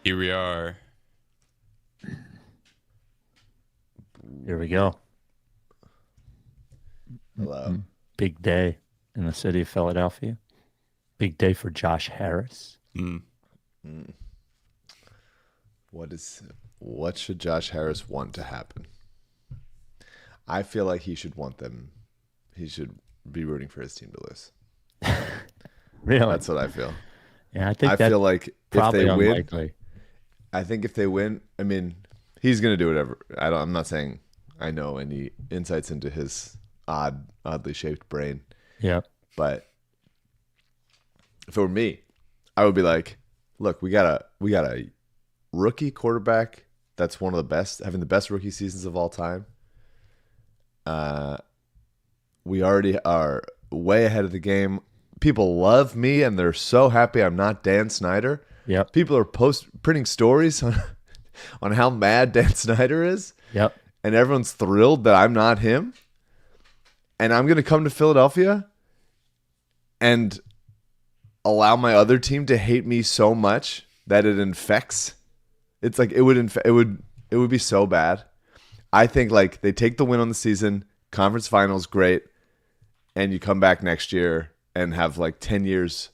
Here we are. Here we go. Hello. Big day in the city of Philadelphia. Big day for Josh Harris. What should Josh Harris want to happen? I feel like he should be rooting for his team to lose. Really? That's what I feel. Yeah, I think I that's feel like if probably they win, unlikely. I think if they win, I mean, he's going to do whatever. I'm not saying I know any insights into his oddly shaped brain. Yeah. But if it were me, I would be like, look, we got a rookie quarterback that's one of the best, having the best rookie seasons of all time. We already are way ahead of the game. People love me, and they're so happy I'm not Dan Snyder. Yep. People are printing stories on how mad Dan Snyder is. Yep. And everyone's thrilled that I'm not him. And I'm going to come to Philadelphia and allow my other team to hate me so much that it infects. It's like it would be so bad. I think like they take the win on the season, conference finals, great, and you come back next year and have like 10 years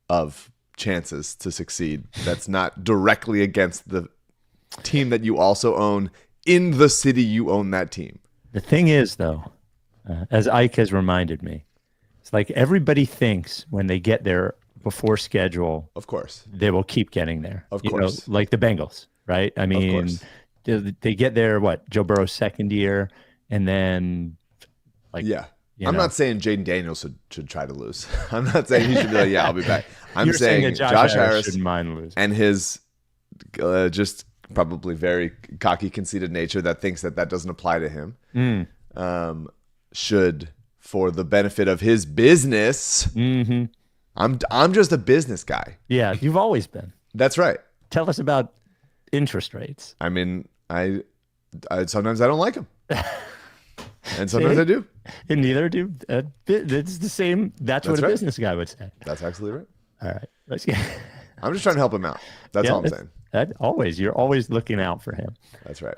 of chances to succeed. That's not directly against the team that you also own in the city you own that team. The thing is, though, as Ike has reminded me, it's like everybody thinks when they get there before schedule, Of course. they will keep getting there. Of You know, course. like the Bengals, right? I mean, course. they get there, what, Joe Burrow's second year, and then like, Yeah. you I'm know. not saying Jaden Daniels should try to lose. I'm not saying he should be like, yeah, I'll be back. I'm You're saying that Josh Harris shouldn't mind losing. and his just probably very cocky, conceited nature that thinks that doesn't apply to him should, for the benefit of his business, I'm just a business guy. Yeah, you've always been. That's right. Tell us about interest rates. I mean, I sometimes I don't like him. And sometimes I do. And neither do. It's the same. That's what a right. business guy would say. That's absolutely right. All right. Let's get. I'm just trying to help him out. That's all I'm saying. You're always looking out for him. That's right.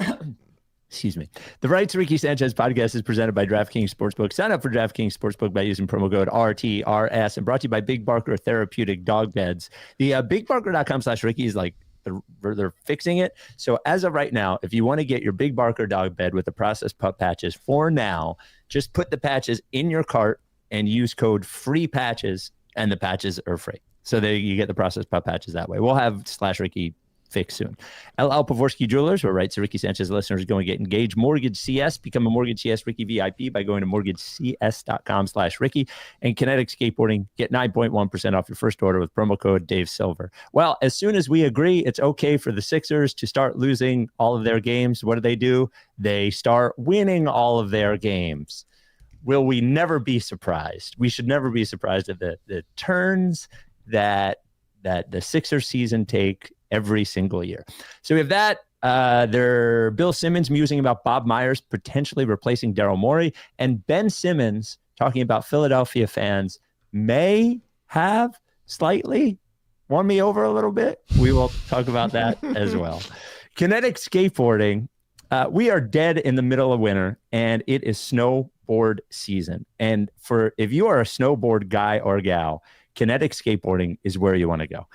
Excuse me. The Rights to Ricky Sanchez podcast is presented by DraftKings Sportsbook. Sign up for DraftKings Sportsbook by using promo code RTRS and brought to you by Big Barker Therapeutic Dog Beds. The bigbarker.com/Ricky is like they're fixing it. So as of right now, if you want to get your Big Barker dog bed with the processed pup patches for now, just put the patches in your cart and use code FREEPATCHES, and the patches are free. So there you get the processed pup patches that way. We'll have /Ricky fixed soon. LL Pavorsky Jewelers, where Rights to Ricky Sanchez listeners are going to get engaged. MortgageCS, become a MortgageCS Ricky VIP by going to mortgagecs.com/Ricky. And Kinetic Skateboarding, get 9.1% off your first order with promo code Dave Silver. Well, as soon as we agree it's okay for the Sixers to start losing all of their games, what do? They start winning all of their games. Will we never be surprised? We should never be surprised at the turns that the Sixers season take every single year. So we have that. Bill Simmons musing about Bob Myers potentially replacing Daryl Morey, and Ben Simmons talking about Philadelphia fans may have slightly won me over a little bit. We will talk about that as well. Kinetic Skateboarding. We are dead in the middle of winter, and it is snowboard season. And if you are a snowboard guy or gal, Kinetic Skateboarding is where you want to go.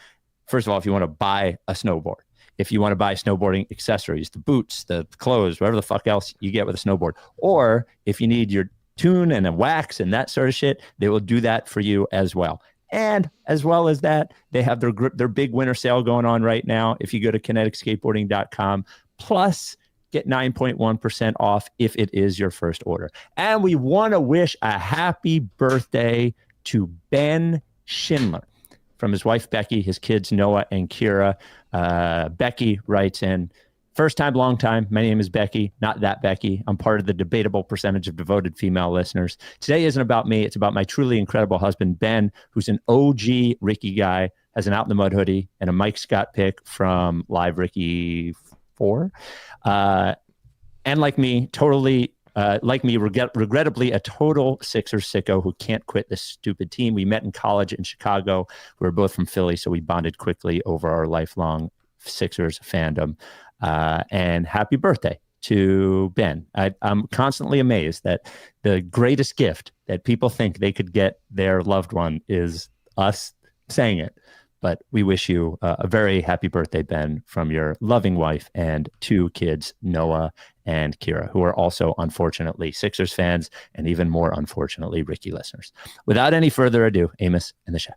First of all, if you want to buy a snowboard, if you want to buy snowboarding accessories, the boots, the clothes, whatever the fuck else you get with a snowboard, or if you need your tune and a wax and that sort of shit, they will do that for you as well. And as well as that, they have their big winter sale going on right now. If you go to kineticskateboarding.com, plus get 9.1% off if it is your first order. And we want to wish a happy birthday to Ben Schindler, from his wife, Becky, his kids, Noah and Kira. Becky writes in, first time, long time. My name is Becky, not that Becky. I'm part of the debatable percentage of devoted female listeners. Today isn't about me. It's about my truly incredible husband, Ben, who's an OG Ricky guy, has an Out in the Mud hoodie and a Mike Scott pick from Live Ricky 4. And like me, regrettably, a total Sixers sicko who can't quit this stupid team. We met in college in Chicago. We were both from Philly, so we bonded quickly over our lifelong Sixers fandom. And happy birthday to Ben. I'm constantly amazed that the greatest gift that people think they could get their loved one is us saying it. But we wish you a very happy birthday, Ben, from your loving wife and 2 kids, Noah and Kira, who are also, unfortunately, Sixers fans, and even more unfortunately, Ricky listeners. Without any further ado, Amos and the chef.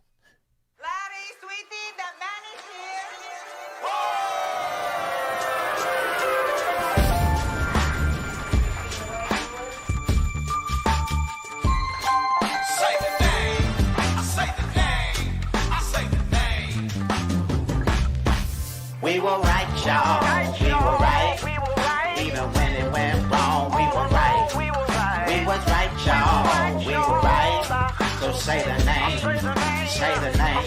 We were right, y'all. We were right. Even when it went wrong, we were right. We was right, y'all. We were right. So say the name. Say the name.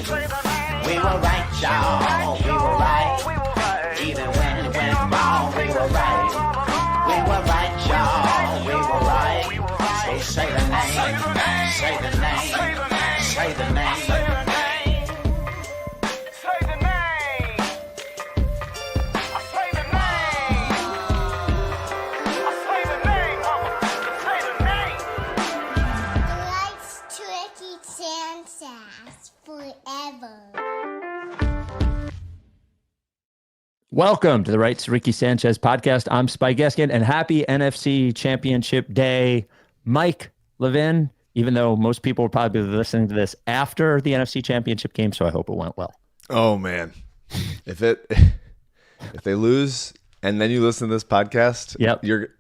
We were right, y'all. We were right. Even when it went wrong, we were right. We were right, y'all. We were right. So say the name. Say the name. Say the name. Welcome to the Rights to Ricky Sanchez podcast. I'm Spike Eskin, and happy NFC Championship Day, Mike Levin, even though most people will probably be listening to this after the NFC Championship game, so I hope it went well. Oh, man. If they lose and then you listen to this podcast,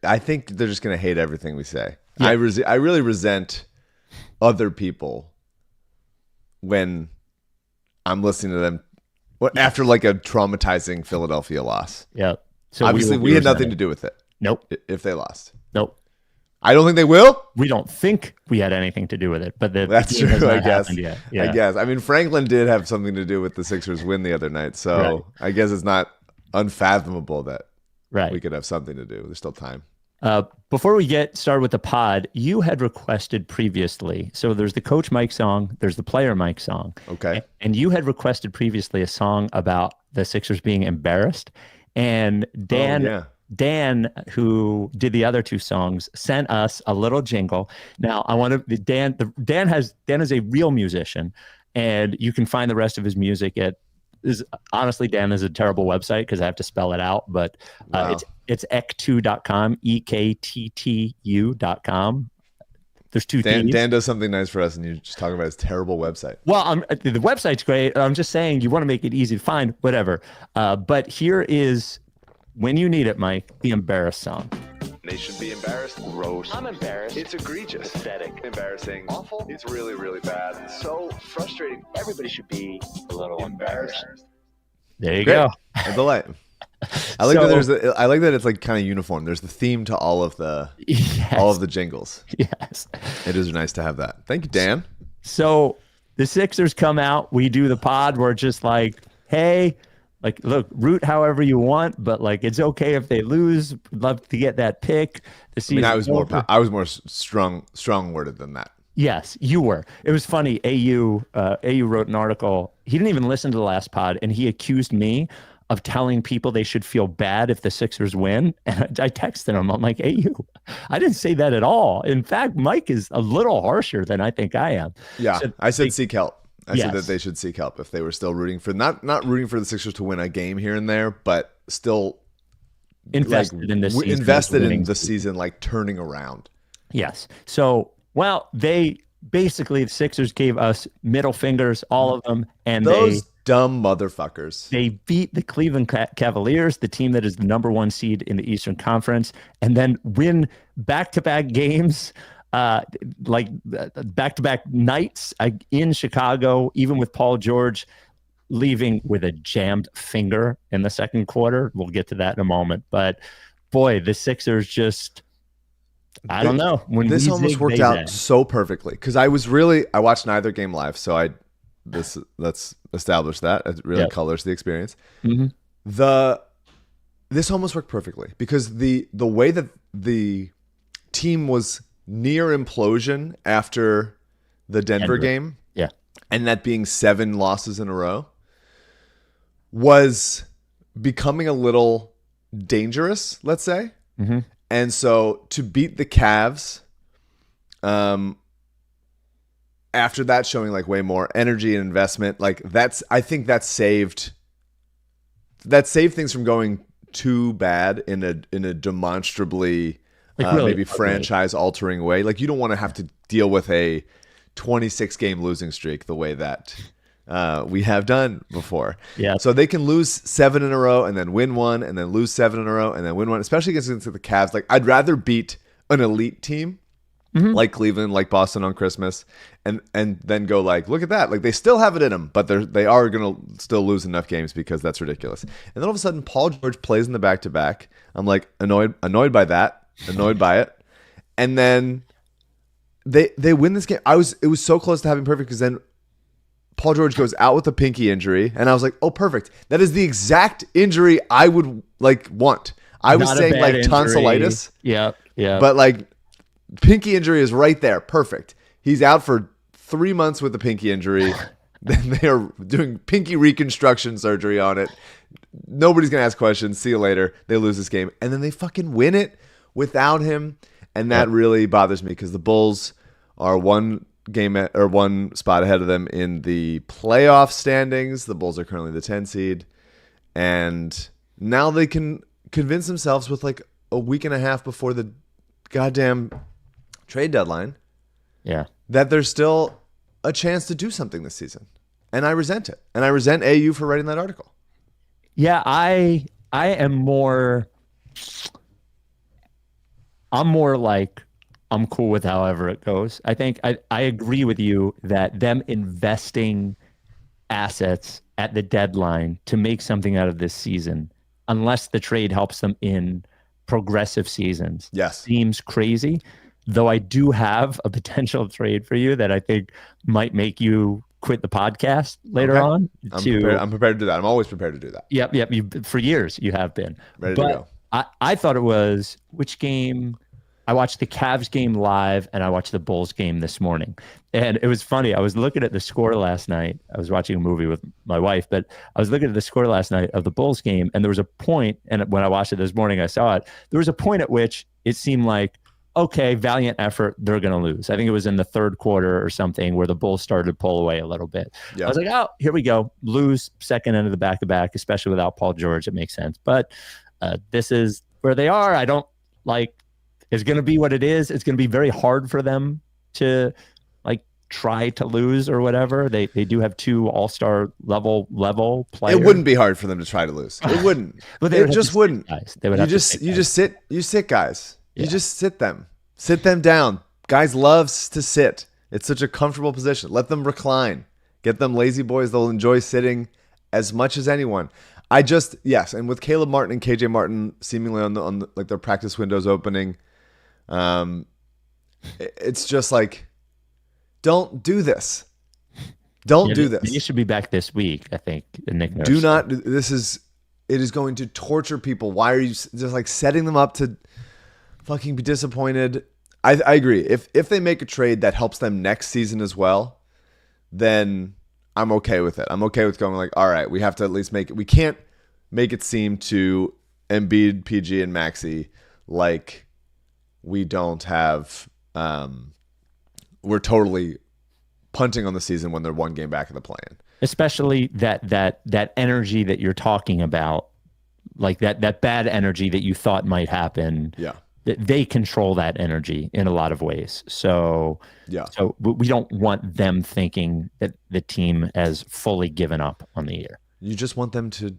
I think they're just going to hate everything we say. Yep. I really resent other people when I'm listening to them after like a traumatizing Philadelphia loss. Yeah. So obviously we had nothing to do with it. Nope. If they lost. Nope. I don't think they will. We don't think we had anything to do with it, but that's true, I guess. Yeah. I guess. I mean, Franklin did have something to do with the Sixers win the other night, so right. I guess it's not unfathomable that we could have something to do. There's still time. Before we get started with the pod, you had requested previously. So there's the Coach Mike song, there's the Player Mike song. Okay. And you had requested previously a song about the Sixers being embarrassed. And Dan, who did the other 2 songs, sent us a little jingle. Now I want to Dan is a real musician, and you can find the rest of his music at Dan is a terrible website because I have to spell it out, but it's ek2.com, EKTTU.com. There's 2 T's. Dan does something nice for us, and you just talk about his terrible website. Well, the website's great. I'm just saying you want to make it easy to find, whatever. But here is, when you need it, Mike, the embarrassed song. They should be embarrassed. Gross. I'm embarrassed. It's egregious. Pathetic. Embarrassing. Awful. It's really, really bad. It's so frustrating. Everybody should be a little embarrassed. There you go. A delight. I like that I like that it's like kind of uniform. There's the theme to all of the jingles. Yes. It is nice to have that. Thank you, Dan. So the Sixers come out, we do the pod, we're just like, hey, like, look, root however you want, but like, it's okay if they lose. Love to get that pick. I was more strong worded than that. Yes, you were. It was funny. AU wrote an article. He didn't even listen to the last pod, and he accused me of telling people they should feel bad if the Sixers win. And I texted him. I'm like, AU, I didn't say that at all. In fact, Mike is a little harsher than I think I am. Yeah, so I said seek help. I said that they should seek help if they were still rooting for not rooting for the Sixers to win a game here and there, but still invested in this season, invested in the season, like turning around. Yes. So, well, the Sixers gave us middle fingers, all of them, and those dumb motherfuckers. They beat the Cleveland Cavaliers, the team that is the number 1 seed in the Eastern Conference, and then win back-to-back games. Back-to-back nights in Chicago, even with Paul George leaving with a jammed finger in the second quarter. We'll get to that in a moment. But boy, the Sixers just, I don't know. This almost worked out so perfectly because I watched neither game live, so let's establish that. It really colors the experience. Mm-hmm. This almost worked perfectly because the way that the team was near implosion after the Denver game, and that being 7 losses in a row, was becoming a little dangerous, let's say. Mm-hmm. And so to beat the Cavs, after that showing like way more energy and investment, like I think that saved things from going too bad in a demonstrably Really maybe franchise altering way. Like you don't want to have to deal with a 26 game losing streak the way that we have done before. Yeah. So they can lose 7 in a row and then win one and then lose 7 in a row and then win one, especially against the Cavs. Like I'd rather beat an elite team like Cleveland, like Boston on Christmas, and then go like, look at that. Like they still have it in them, but they are going to still lose enough games because that's ridiculous. And then all of a sudden Paul George plays in the back-to-back. I'm like annoyed by that, annoyed by it. And then they win this game. It was so close to having perfect because then Paul George goes out with a pinky injury, and I was like, "Oh, perfect! That is the exact injury I would like want." I was saying like tonsillitis, yeah, but like pinky injury is right there, perfect. He's out for 3 months with a pinky injury. Then they are doing pinky reconstruction surgery on it. Nobody's gonna ask questions. See you later. They lose this game, and then they fucking win it without him, and that really bothers me because the Bulls are one spot ahead of them in the playoff standings. The Bulls are currently the 10 seed, and now they can convince themselves with like a week and a half before the goddamn trade deadline that there's still a chance to do something this season. And I resent it. And I resent AU for writing that article. Yeah, I'm more like, I'm cool with however it goes. I think I agree with you that them investing assets at the deadline to make something out of this season, unless the trade helps them in progressive seasons, seems crazy. Though I do have a potential trade for you that I think might make you quit the podcast later on. I'm prepared to do that. I'm always prepared to do that. Yep. For years you have been. Ready to go. I thought it was, which game? I watched the Cavs game live and I watched the Bulls game this morning. And it was funny. I was looking at the score last night. I was watching a movie with my wife, but I was looking at the score last night of the Bulls game. And there was a point, and when I watched it this morning, I saw it. There was a point at which it seemed like, okay, valiant effort, they're going to lose. I think it was in the third quarter or something where the Bulls started to pull away a little bit. Yeah. I was like, oh, here we go. Lose second end of the back-to-back, especially without Paul George. It makes sense. But this is where they are. I don't like, it's going to be what it is. It's going to be very hard for them to like try to lose or whatever. They do have 2 all-star level players. It wouldn't be hard for them to try to lose. It wouldn't. But it just wouldn't. Guys. They would you sit guys. You just sit them down. Guys loves to sit. It's such a comfortable position. Let them recline. Get them lazy boys. They'll enjoy sitting as much as anyone. And with Caleb Martin and KJ Martin seemingly on the like their practice windows opening, it's just like, don't do this. Don't do this. You should be back this week, I think. Nick Nurse. Do not. It is going to torture people. Why are you just like setting them up to fucking be disappointed? I agree. If they make a trade that helps them next season as well, then I'm okay with it. I'm okay with going like, all right, we have to at least make it. We can't make it seem to Embiid, PG, and Maxey like we don't have. We're totally punting on the season when they're one game back of the play-in. Especially that energy that you're talking about, like that bad energy that you thought might happen. Yeah. They control that energy in a lot of ways. So we don't want them thinking that the team has fully given up on the year. You just want them to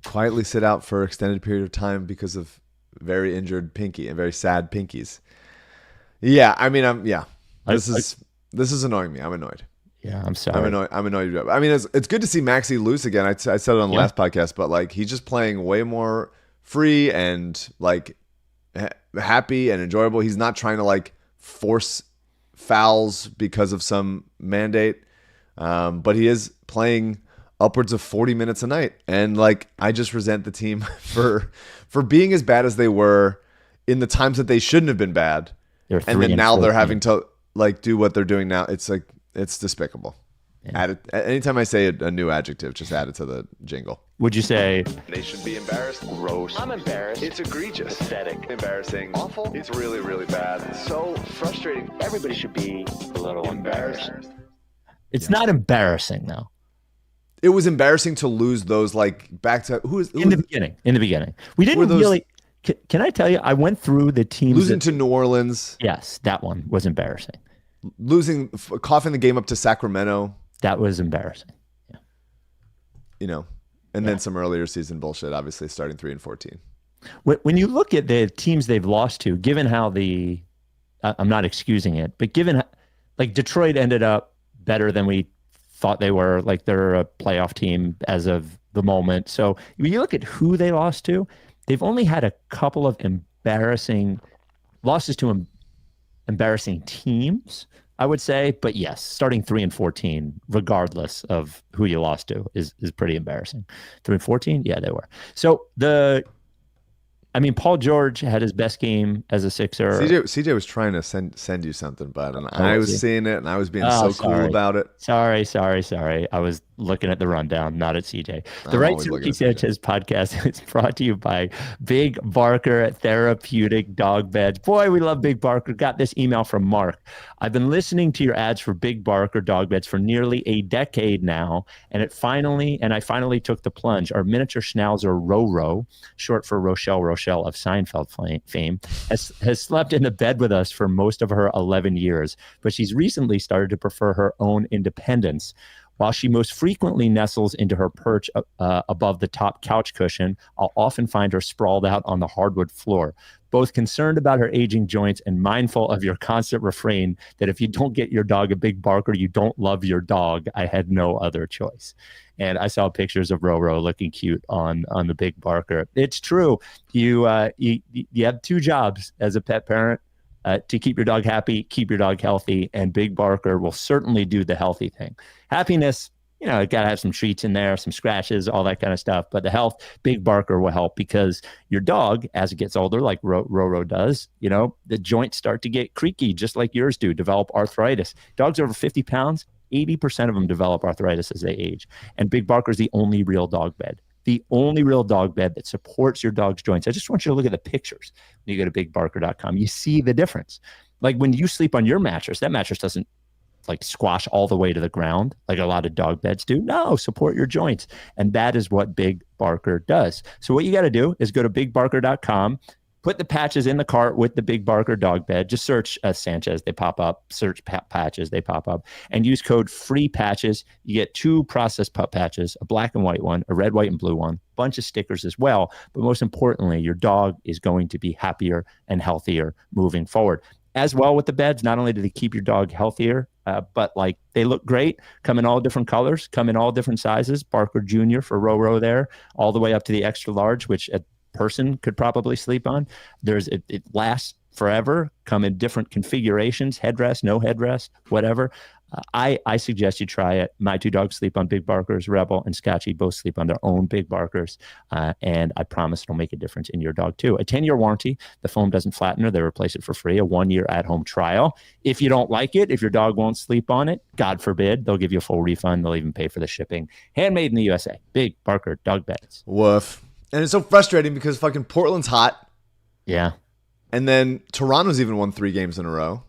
quietly sit out for an extended period of time because of very injured pinky and very sad pinkies. Yeah, I mean, This is annoying me. I'm annoyed. Yeah, I'm sorry. I'm annoyed. I mean, it's good to see Maxey loose again. I said it on the last podcast, but like he's just playing way more free and like happy and enjoyable. He's not trying to like force fouls because of some mandate, but he is playing upwards of 40 minutes a night. And like I just resent the team for being as bad as they were in the times that they shouldn't have been bad. And then now they're having to like do what they're doing now. It's like, it's despicable. Yeah. Anytime I say a new adjective, just add it to the jingle. would you say? They should be embarrassed. Gross. I'm embarrassed. It's egregious. Pathetic. Embarrassing. Awful. It's really, really bad. So frustrating. Everybody should be a little embarrassed. It's not embarrassing though. It was embarrassing to lose those, like, back to in the beginning. We didn't really. Can I tell you? I went through the teams. Losing to New Orleans. Yes, that one was embarrassing. Coughing the game up to Sacramento. That was embarrassing. Yeah. You know, and then some earlier season bullshit. Obviously, starting 3-14. When you look at the teams they've lost to, given how I'm not excusing it, but given like Detroit ended up better than we thought they were, like they're a playoff team as of the moment. So when you look at who they lost to, they've only had a couple of embarrassing losses to embarrassing teams, I would say. But yes, starting 3-14, regardless of who you lost to, is pretty embarrassing. 3-14, yeah, they were. So Paul George had his best game as a Sixer. CJ was trying to send you something, bud, and I was seeing it, and I was being cool about it. Sorry. I was looking at the rundown, not at CJ. The Rights To Ricky Sanchez podcast is brought to you by Big Barker Therapeutic Dog Beds. Boy, we love Big Barker. Got this email from Mark. I've been listening to your ads for Big Barker Dog Beds for nearly a decade now, and I finally took the plunge. Our miniature schnauzer Roro, short for Rochelle of Seinfeld fame, has slept in the bed with us for most of her 11 years, but she's recently started to prefer her own independence. While she most frequently nestles into her perch above the top couch cushion, I'll often find her sprawled out on the hardwood floor. Both concerned about her aging joints and mindful of your constant refrain that if you don't get your dog a Big Barker, you don't love your dog, I had no other choice. And I saw pictures of Roro looking cute on the Big Barker. It's true. You have two jobs as a pet parent. To keep your dog happy, keep your dog healthy, and Big Barker will certainly do the healthy thing. Happiness, got to have some treats in there, some scratches, all that kind of stuff. But the health, Big Barker will help because your dog, as it gets older, like Roro does, the joints start to get creaky, just like yours do, develop arthritis. Dogs over 50 pounds, 80% of them develop arthritis as they age. And Big Barker is the only real dog bed. The only real dog bed that supports your dog's joints. I just want you to look at the pictures when you go to bigbarker.com. You see the difference. Like when you sleep on your mattress, that mattress doesn't like squash all the way to the ground like a lot of dog beds do. No, support your joints. And that is what Big Barker does. So what you got to do is go to bigbarker.com, put the patches in the cart with the Big Barker dog bed. Just search Sanchez. They pop up. Search patches. They pop up. And use code FREEPATCHES. You get 2 processed pup patches, a black and white one, a red, white, and blue one, bunch of stickers as well. But most importantly, your dog is going to be happier and healthier moving forward. As well with the beds, not only do they keep your dog healthier, but like they look great, come in all different colors, come in all different sizes. Barker Jr. for Roro there, all the way up to the extra large, which a person could probably sleep on. It lasts forever, come in different configurations, headrest, no headrest, whatever. I suggest you try it. My 2 dogs sleep on Big Barkers. Rebel and Scotchy both sleep on their own Big Barkers. And I promise it'll make a difference in your dog too. A 10-year warranty. The foam doesn't flatten her. They replace it for free. A 1-year at-home trial. If you don't like it, if your dog won't sleep on it, God forbid, they'll give you a full refund. They'll even pay for the shipping. Handmade in the USA. Big Barker dog beds. Woof. And it's so frustrating because fucking Portland's hot. Yeah. And then Toronto's even won 3 games in a row.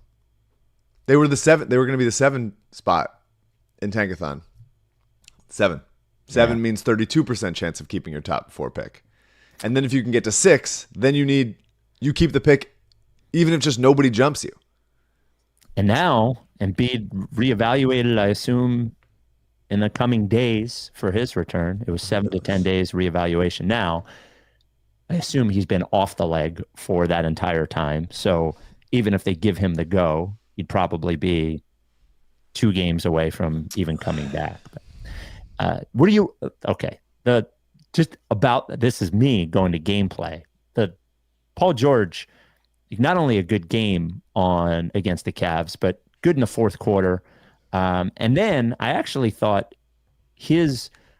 They were going to be the 7 spot in Tankathon. 7 means 32% chance of keeping your top 4 pick. And then if you can get to 6, then you keep the pick even if just nobody jumps you. And now Embiid reevaluated, I assume, in the coming days for his return. It was 7 to 10 days reevaluation. Now, I assume he's been off the leg for that entire time. So even if they give him the go, he'd probably be 2 games away from even coming back. What do you? Okay, just about this is me going to gameplay. The Paul George, not only a good game against the Cavs, but good in the fourth quarter. And then I actually thought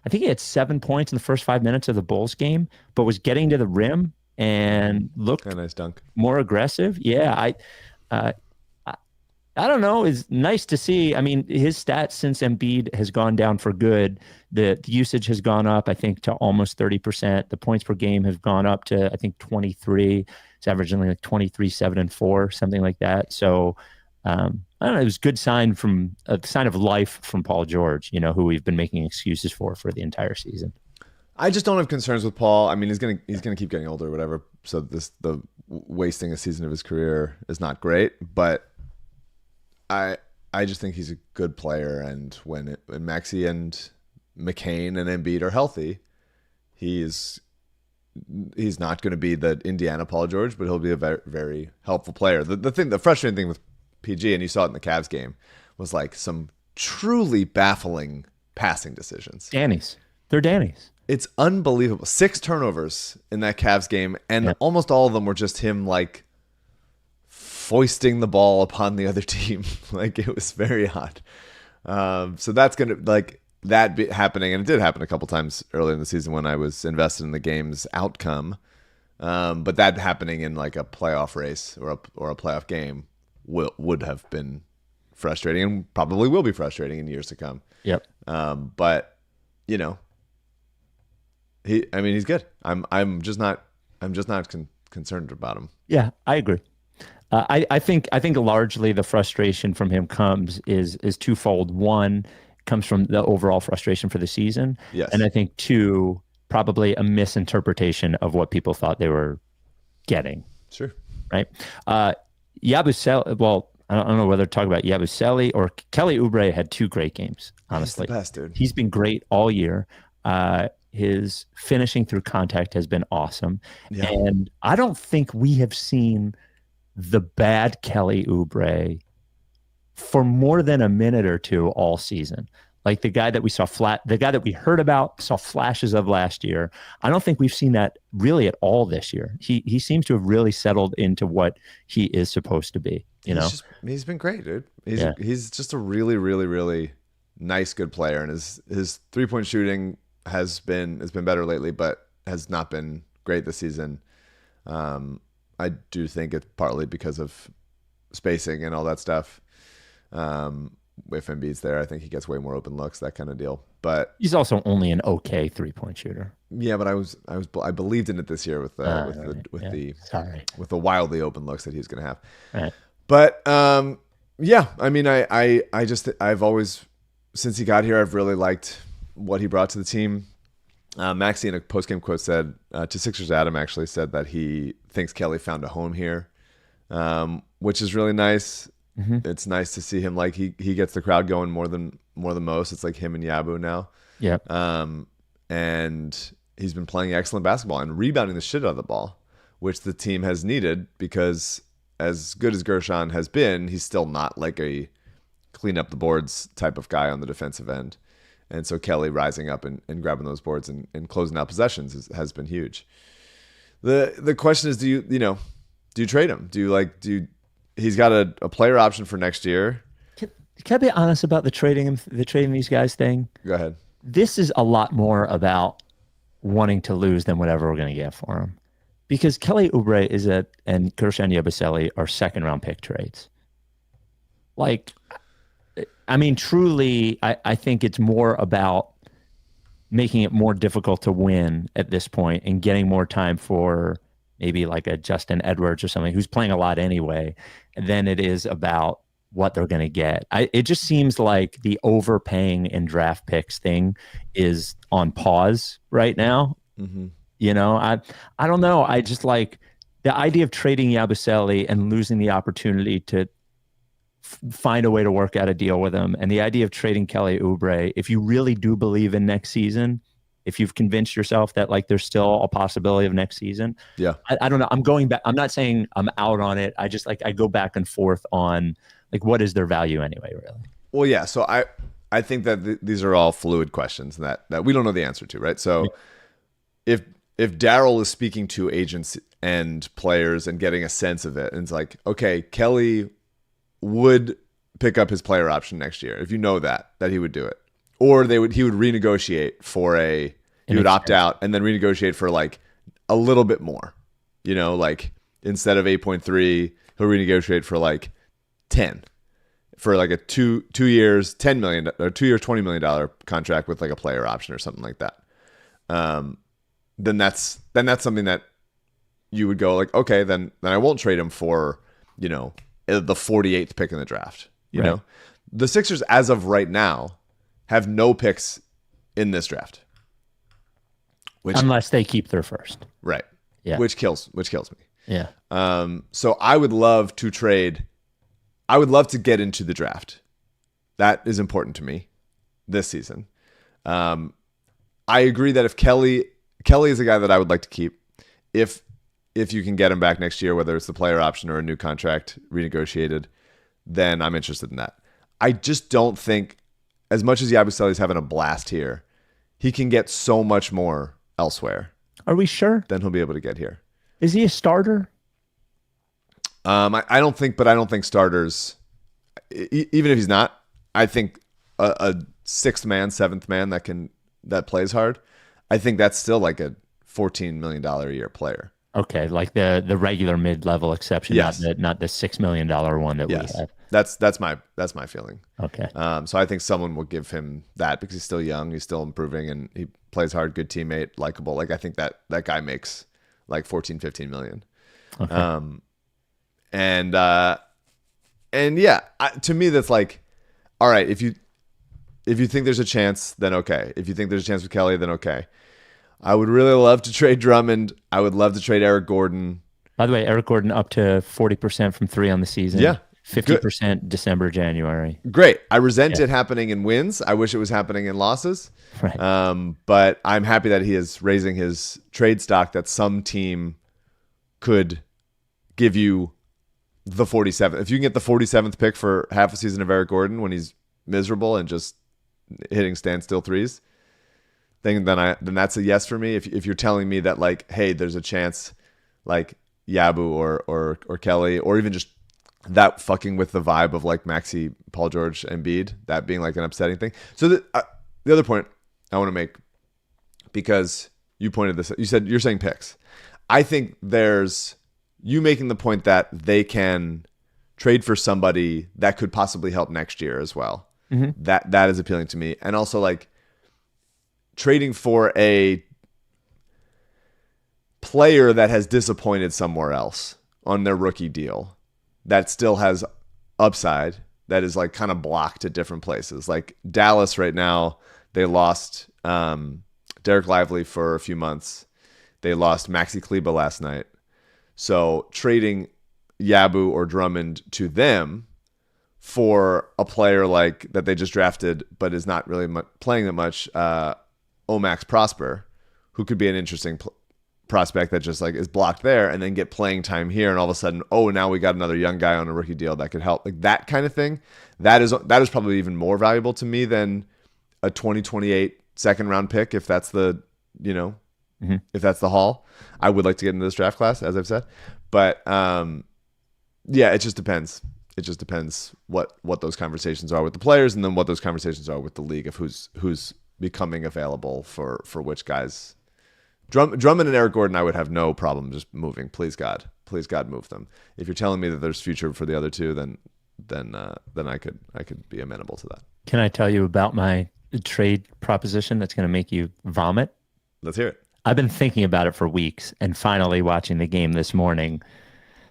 I think he had 7 points in the first 5 minutes of the Bulls game, but was getting to the rim and looked a nice dunk, more aggressive. Yeah, I don't know, is nice to see. I mean, his stats since Embiid has gone down for good. The usage has gone up, I think, to almost 30%. The points per game have gone up to, I think, 23. It's averaging like 23, 7, and 4, something like that. So I don't know. It was a sign of life from Paul George, who we've been making excuses for the entire season. I just don't have concerns with Paul. I mean, he's gonna keep getting older or whatever. So the wasting a season of his career is not great. But I just think he's a good player, and when Maxey and McCain and Embiid are healthy, he's not going to be the Indiana Paul George, but he'll be a very, very helpful player. The frustrating thing with PG, and you saw it in the Cavs game, was like some truly baffling passing decisions. They're Danny's. It's unbelievable. 6 turnovers in that Cavs game, and almost all of them were just him like foisting the ball upon the other team. Like, it was very odd. So that's gonna happening, and it did happen a couple times earlier in the season when I was invested in the game's outcome. But that happening in like a playoff race or a playoff game would have been frustrating, and probably will be frustrating in years to come. Yep. But he's good. I'm just not concerned about him. Yeah, I agree. I think largely the frustration from him is twofold. One comes from the overall frustration for the season. Yes. And I think 2, probably a misinterpretation of what people thought they were getting. Sure. Right. Yabusele, well, I don't know whether to talk about Yabusele or Kelly Oubre had 2 great games, honestly. He's the best, dude. He's been great all year. His finishing through contact has been awesome. Yeah. And I don't think we have seen the bad Kelly Oubre for more than a minute or 2 all season. Like the guy that we heard about, saw flashes of last year. I don't think we've seen that really at all this year. He seems to have really settled into what he is supposed to be. He's been great, dude. He's just a really, really, really nice, good player, and his 3-point shooting has been better lately, but has not been great this season. I do think it's partly because of spacing and all that stuff. If Embiid's there, I think he gets way more open looks, that kind of deal. But he's also only an okay 3-point shooter. Yeah, but I believed in it this year with the wildly open looks that he was going to have. Right. But yeah, I mean, I've always, since he got here, I've really liked what he brought to the team. Maxey in a post-game quote said, to Sixers Adam actually said that he thinks Kelly found a home here, which is really nice. Mm-hmm. It's nice to see him, like he gets the crowd going more than most. It's like him and Yabu now. Yeah. And he's been playing excellent basketball and rebounding the shit out of the ball, which the team has needed, because as good as Gershon has been, he's still not like a clean up the boards type of guy on the defensive end. And so Kelly rising up and grabbing those boards and closing out possessions has been huge. The question is, do you trade him? He's got a player option for next year. Can I be honest about the trading these guys thing? Go ahead. This is a lot more about wanting to lose than whatever we're going to get for him. Because Kelly Oubre and Gershon Yabusele are 2nd-round pick trades. Like, I mean, truly, I think it's more about making it more difficult to win at this point and getting more time for maybe like a Justin Edwards or something who's playing a lot anyway, than it is about what they're going to get. It just seems like the overpaying in draft picks thing is on pause right now. Mm-hmm. I don't know. I just like the idea of trading Yabusele and losing the opportunity to find a way to work out a deal with him, and the idea of trading Kelly Oubre, if you really do believe in next season, if you've convinced yourself that like there's still a possibility of next season. Yeah. I don't know. I'm going back. I'm not saying I'm out on it. I just I go back and forth on like, what is their value anyway, really? Well, yeah. So I think that these are all fluid questions that we don't know the answer to, right? So if Daryl is speaking to agents and players and getting a sense of it, and it's like, okay, Kelly would pick up his player option next year, if you know that he would do it. Or he would renegotiate he would opt out and then renegotiate for like a little bit more. Like instead of 8.3, he'll renegotiate for like 10. for like a two years, $10 million or 2 years, $20 million contract with like a player option or something like that. Then that's something that you would go like, okay, then I won't trade him for, the 48th pick in the draft. You know, the Sixers as of right now have no picks in this draft, unless they keep their first. Right. Yeah. Which kills me. Yeah. So I would love to trade. I would love to get into the draft. That is important to me this season. I agree that if Kelly is a guy that I would like to keep, if you can get him back next year, whether it's the player option or a new contract renegotiated, then I'm interested in that. I just don't think, as much as Yabusele is having a blast here, he can get so much more elsewhere. Are we sure? Than he'll be able to get here. Is he a starter? I don't think starters, even if he's not, I think a sixth man, seventh man that plays hard, I think that's still like a $14 million a year player. Okay, like the regular mid-level exception, yes. not the $6 million one that yes. we have. That's my feeling. Okay. So I think someone will give him that because he's still young, he's still improving, and he plays hard, good teammate, likable. Like I think that guy makes like 14, 15 million. Okay. And yeah, to me that's like, all right, if you think there's a chance, then okay. If you think there's a chance with Kelly, then okay. I would really love to trade Drummond. I would love to trade Eric Gordon. By the way, Eric Gordon up to 40% from 3 on the season. Yeah. 50% December, January. Great. I resent it happening in wins. I wish it was happening in losses. Right. But I'm happy that he is raising his trade stock, that some team could give you the 47th. If you can get the 47th pick for half a season of Eric Gordon when he's miserable and just hitting standstill threes, then that's a yes for me. If you're telling me that like, hey, there's a chance like Yabu or Kelly, or even just that fucking with the vibe of like Maxey, Paul George, Embiid, that being like an upsetting thing. So the other point I want to make, because you pointed this, you're saying picks. I think there's you making the point that they can trade for somebody that could possibly help next year as well. Mm-hmm. That is appealing to me. And also like trading for a player that has disappointed somewhere else on their rookie deal that still has upside, that is like kind of blocked at different places. Like Dallas right now, they lost Derek Lively for a few months. They lost Maxi Kleber last night. So trading Yabu or Drummond to them for a player like that they just drafted but is not really playing that much, Omax Prosper, who could be an interesting prospect that just like is blocked there, and then get playing time here, and all of a sudden, oh, now we got another young guy on a rookie deal that could help. Like that kind of thing. That is probably even more valuable to me than a 2028 second round pick, if that's the if that's the haul. I would like to get into this draft class, as I've said, but yeah, it just depends. It just depends what those conversations are with the players, and then what those conversations are with the league of who's becoming available for which guys. Drummond and Eric Gordon, I would have no problem just moving. Please God, move them. If you're telling me that there's future for the other two, then I could be amenable to that. Can I tell you about my trade proposition that's going to make you vomit? Let's hear it. I've been thinking about it for weeks, and finally watching the game this morning.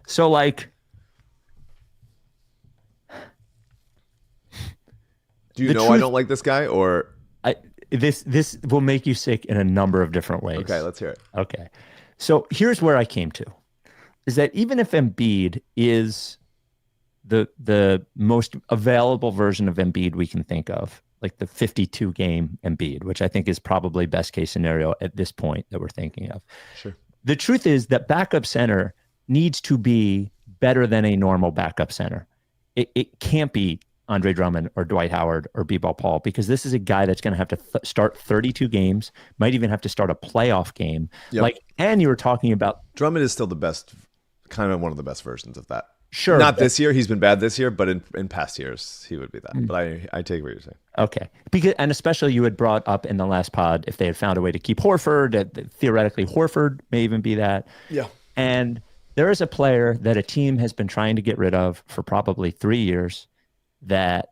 So like, do you know I don't like this guy, or this will make you sick in a number of different ways. Okay, let's hear it. Okay. So here's where I came to, is that even if Embiid is the most available version of Embiid we can think of, like the 52 game Embiid, which I think is probably best case scenario at this point that we're thinking of. Sure. The truth is that backup center needs to be better than a normal backup center. It can't be Andre Drummond or Dwight Howard or B-Ball Paul, because this is a guy that's going to have to start 32 games, might even have to start a playoff game. Yep. And you were talking about Drummond is still the best, kind of one of the best versions of that. Sure. Not this year. He's been bad this year, but in past years, he would be that. But I take what you're saying. Okay. And especially you had brought up in the last pod, if they had found a way to keep Horford, that theoretically Horford may even be that. Yeah. And there is a player that a team has been trying to get rid of for probably 3 years, that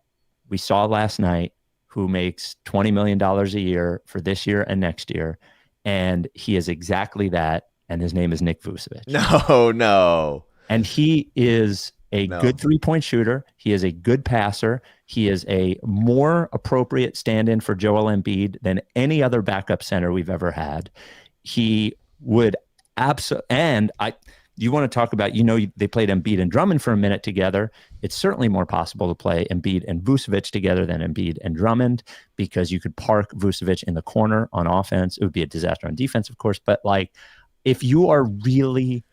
we saw last night who makes $20 million a year for this year and next year. And he is exactly that. And his name is Nick Vucevic. No. And he is a good three-point shooter. He is a good passer. He is a more appropriate stand-in for Joel Embiid than any other backup center we've ever had. He would absolutely, you want to talk about, they played Embiid and Drummond for a minute together. It's certainly more possible to play Embiid and Vucevic together than Embiid and Drummond, because you could park Vucevic in the corner on offense. It would be a disaster on defense, of course. But like, if you are really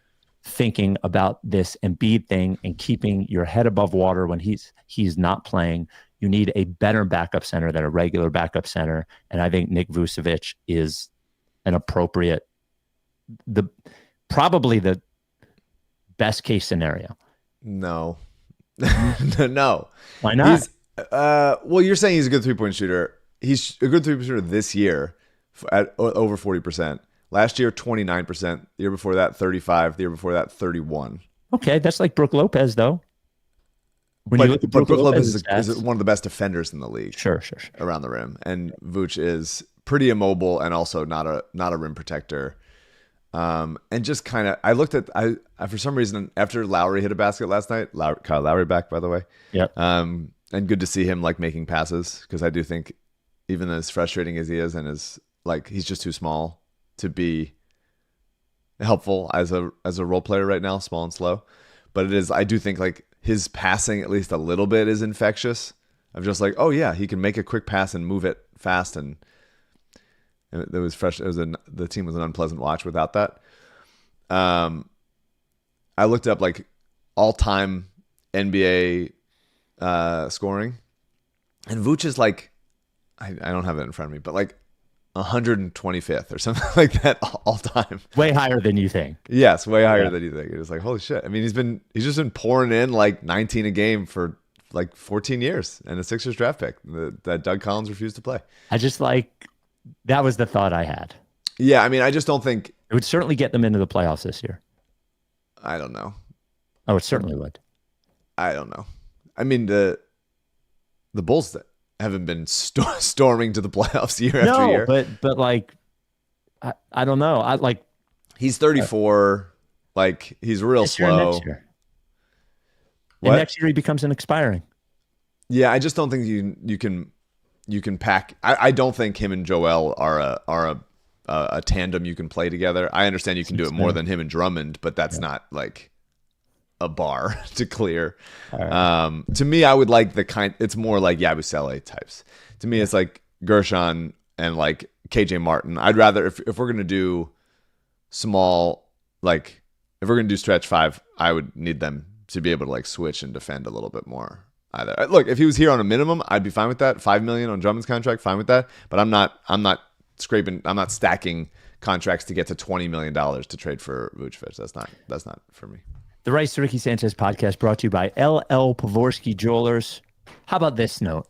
thinking about this Embiid thing and keeping your head above water when he's not playing, you need a better backup center than a regular backup center. And I think Nick Vucevic is an appropriate, probably the best case scenario. No. No. Why not? Well, you're saying he's a good three-point shooter. He's a good three-point shooter this year at over 40%. Last year, 29%. The year before that, 35%. The year before that, 31%. Okay, that's like Brook Lopez, though. But Brook Lopez is one of the best defenders in the league. Sure. Around the rim. And Vooch is pretty immobile and also not a rim protector. And just kind of, I looked at, for some reason, after Lowry hit a basket last night, Kyle Lowry back, by the way. Yep. And good to see him like making passes, because I do think, even as frustrating as he is, and as like, he's just too small to be helpful as a role player right now, small and slow. But I do think like his passing, at least a little bit, is infectious. I'm just like, oh yeah, he can make a quick pass and move it fast, and it was fresh. The team was an unpleasant watch without that. I looked up like all-time NBA scoring, and Vooch is like, I don't have it in front of me, but like 125th or something like that all time. Way higher than you think. Yes, way higher than you think. It's like, holy shit. I mean, he's just been pouring in like 19 a game for like 14 years, and a Sixers draft pick that Doug Collins refused to play. That was the thought I had. Yeah, I mean, I just don't think it would certainly get them into the playoffs this year. I don't know. Oh, it certainly would. I don't know. I mean, the Bulls that haven't been storming to the playoffs year after year. But like, I don't know. He's 34. Like, he's real slow. Next year. And next year he becomes an expiring. Yeah, I just don't think you can pack. I don't think him and Joel are a tandem you can play together. I understand you can do it more than him and Drummond, but that's not like a bar to clear. Right. To me, I would like it's more like Yabusele types. To me, it's like Gershon and like KJ Martin. I'd rather, if we're going to do small, like if we're going to do stretch five, I would need them to be able to like switch and defend a little bit more. Either. Look, if he was here on a minimum, I'd be fine with that. $5 million on Drummond's contract, fine with that. But I'm not stacking contracts to get to $20 million to trade for Vucevic. That's not for me. The Rights to Ricky Sanchez podcast brought to you by LL Pavorsky Jewelers. How about this note?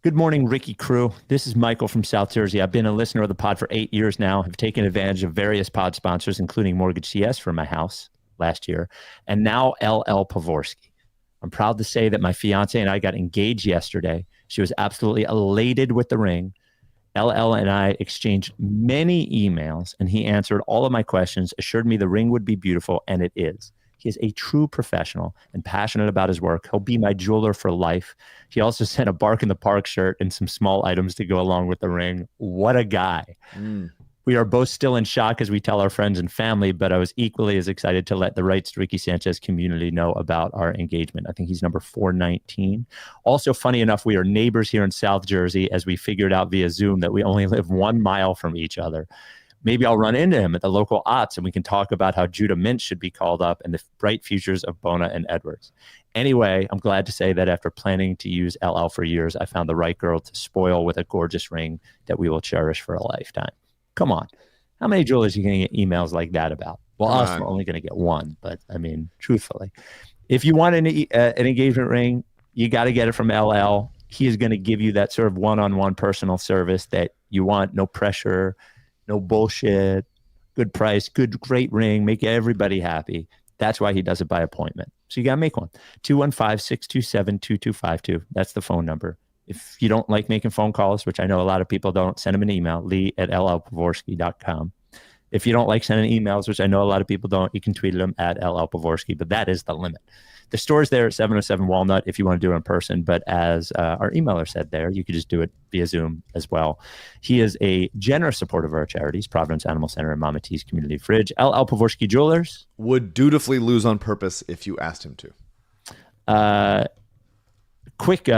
Good morning, Ricky crew. This is Michael from South Jersey. I've been a listener of the pod for 8 years now. I've taken advantage of various pod sponsors, including MortgageCS for my house last year, and now LL Pavorsky. I'm proud to say that my fiance and I got engaged yesterday. She was absolutely elated with the ring. LL and I exchanged many emails, and he answered all of my questions, assured me the ring would be beautiful, and it is. He is a true professional and passionate about his work. He'll be my jeweler for life. He also sent a Bark in the Park shirt and some small items to go along with the ring. What a guy. We are both still in shock as we tell our friends and family, but I was equally as excited to let the Rights to Ricky Sanchez community know about our engagement. I think he's number 419. Also, funny enough, we are neighbors here in South Jersey, as we figured out via Zoom that we only live 1 mile from each other. Maybe I'll run into him at the local Otts and we can talk about how Judah Mintz should be called up and the bright futures of Bona and Edwards. Anyway, I'm glad to say that after planning to use LL for years, I found the right girl to spoil with a gorgeous ring that we will cherish for a lifetime. Come on. How many jewelers are you going to get emails like that about? Well, us, we're only going to get one. But, I mean, truthfully, if you want an engagement ring, you got to get it from LL. He is going to give you that sort of one-on-one personal service that you want. No pressure, no bullshit, good price, great ring, make everybody happy. That's why he does it by appointment. So you got to make one. 215-627-2252. That's the phone number. If you don't like making phone calls, which I know a lot of people don't, send them an email, lee@llpavorsky.com. If you don't like sending emails, which I know a lot of people don't, you can tweet them at @llpavorsky, but that is the limit. The store's there at 707 Walnut if you want to do it in person, but as our emailer said there, you could just do it via Zoom as well. He is a generous supporter of our charities, Providence Animal Center and Mama T's Community Fridge. LL Pavorsky Jewelers. Would dutifully lose on purpose if you asked him to. Quick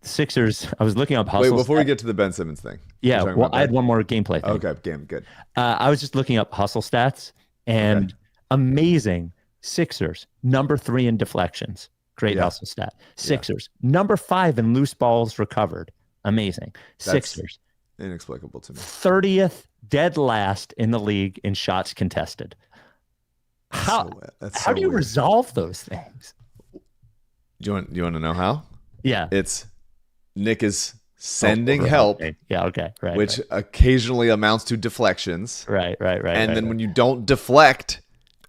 Sixers, I was looking up hustle. Wait, before we get to the Ben Simmons thing. Yeah, well, I had one more gameplay thing. Okay, game, good. I was just looking up hustle stats, and amazing. Sixers, number 3 in deflections. Great hustle stat. Sixers, number 5 in loose balls recovered. Amazing. Sixers. That's inexplicable to me. 30th, dead last in the league in shots contested. How do you resolve those things? Do you want to know how? Yeah. It's Nick is sending help. Okay. Yeah, okay. Right. Which occasionally amounts to deflections. Right. And then when you don't deflect,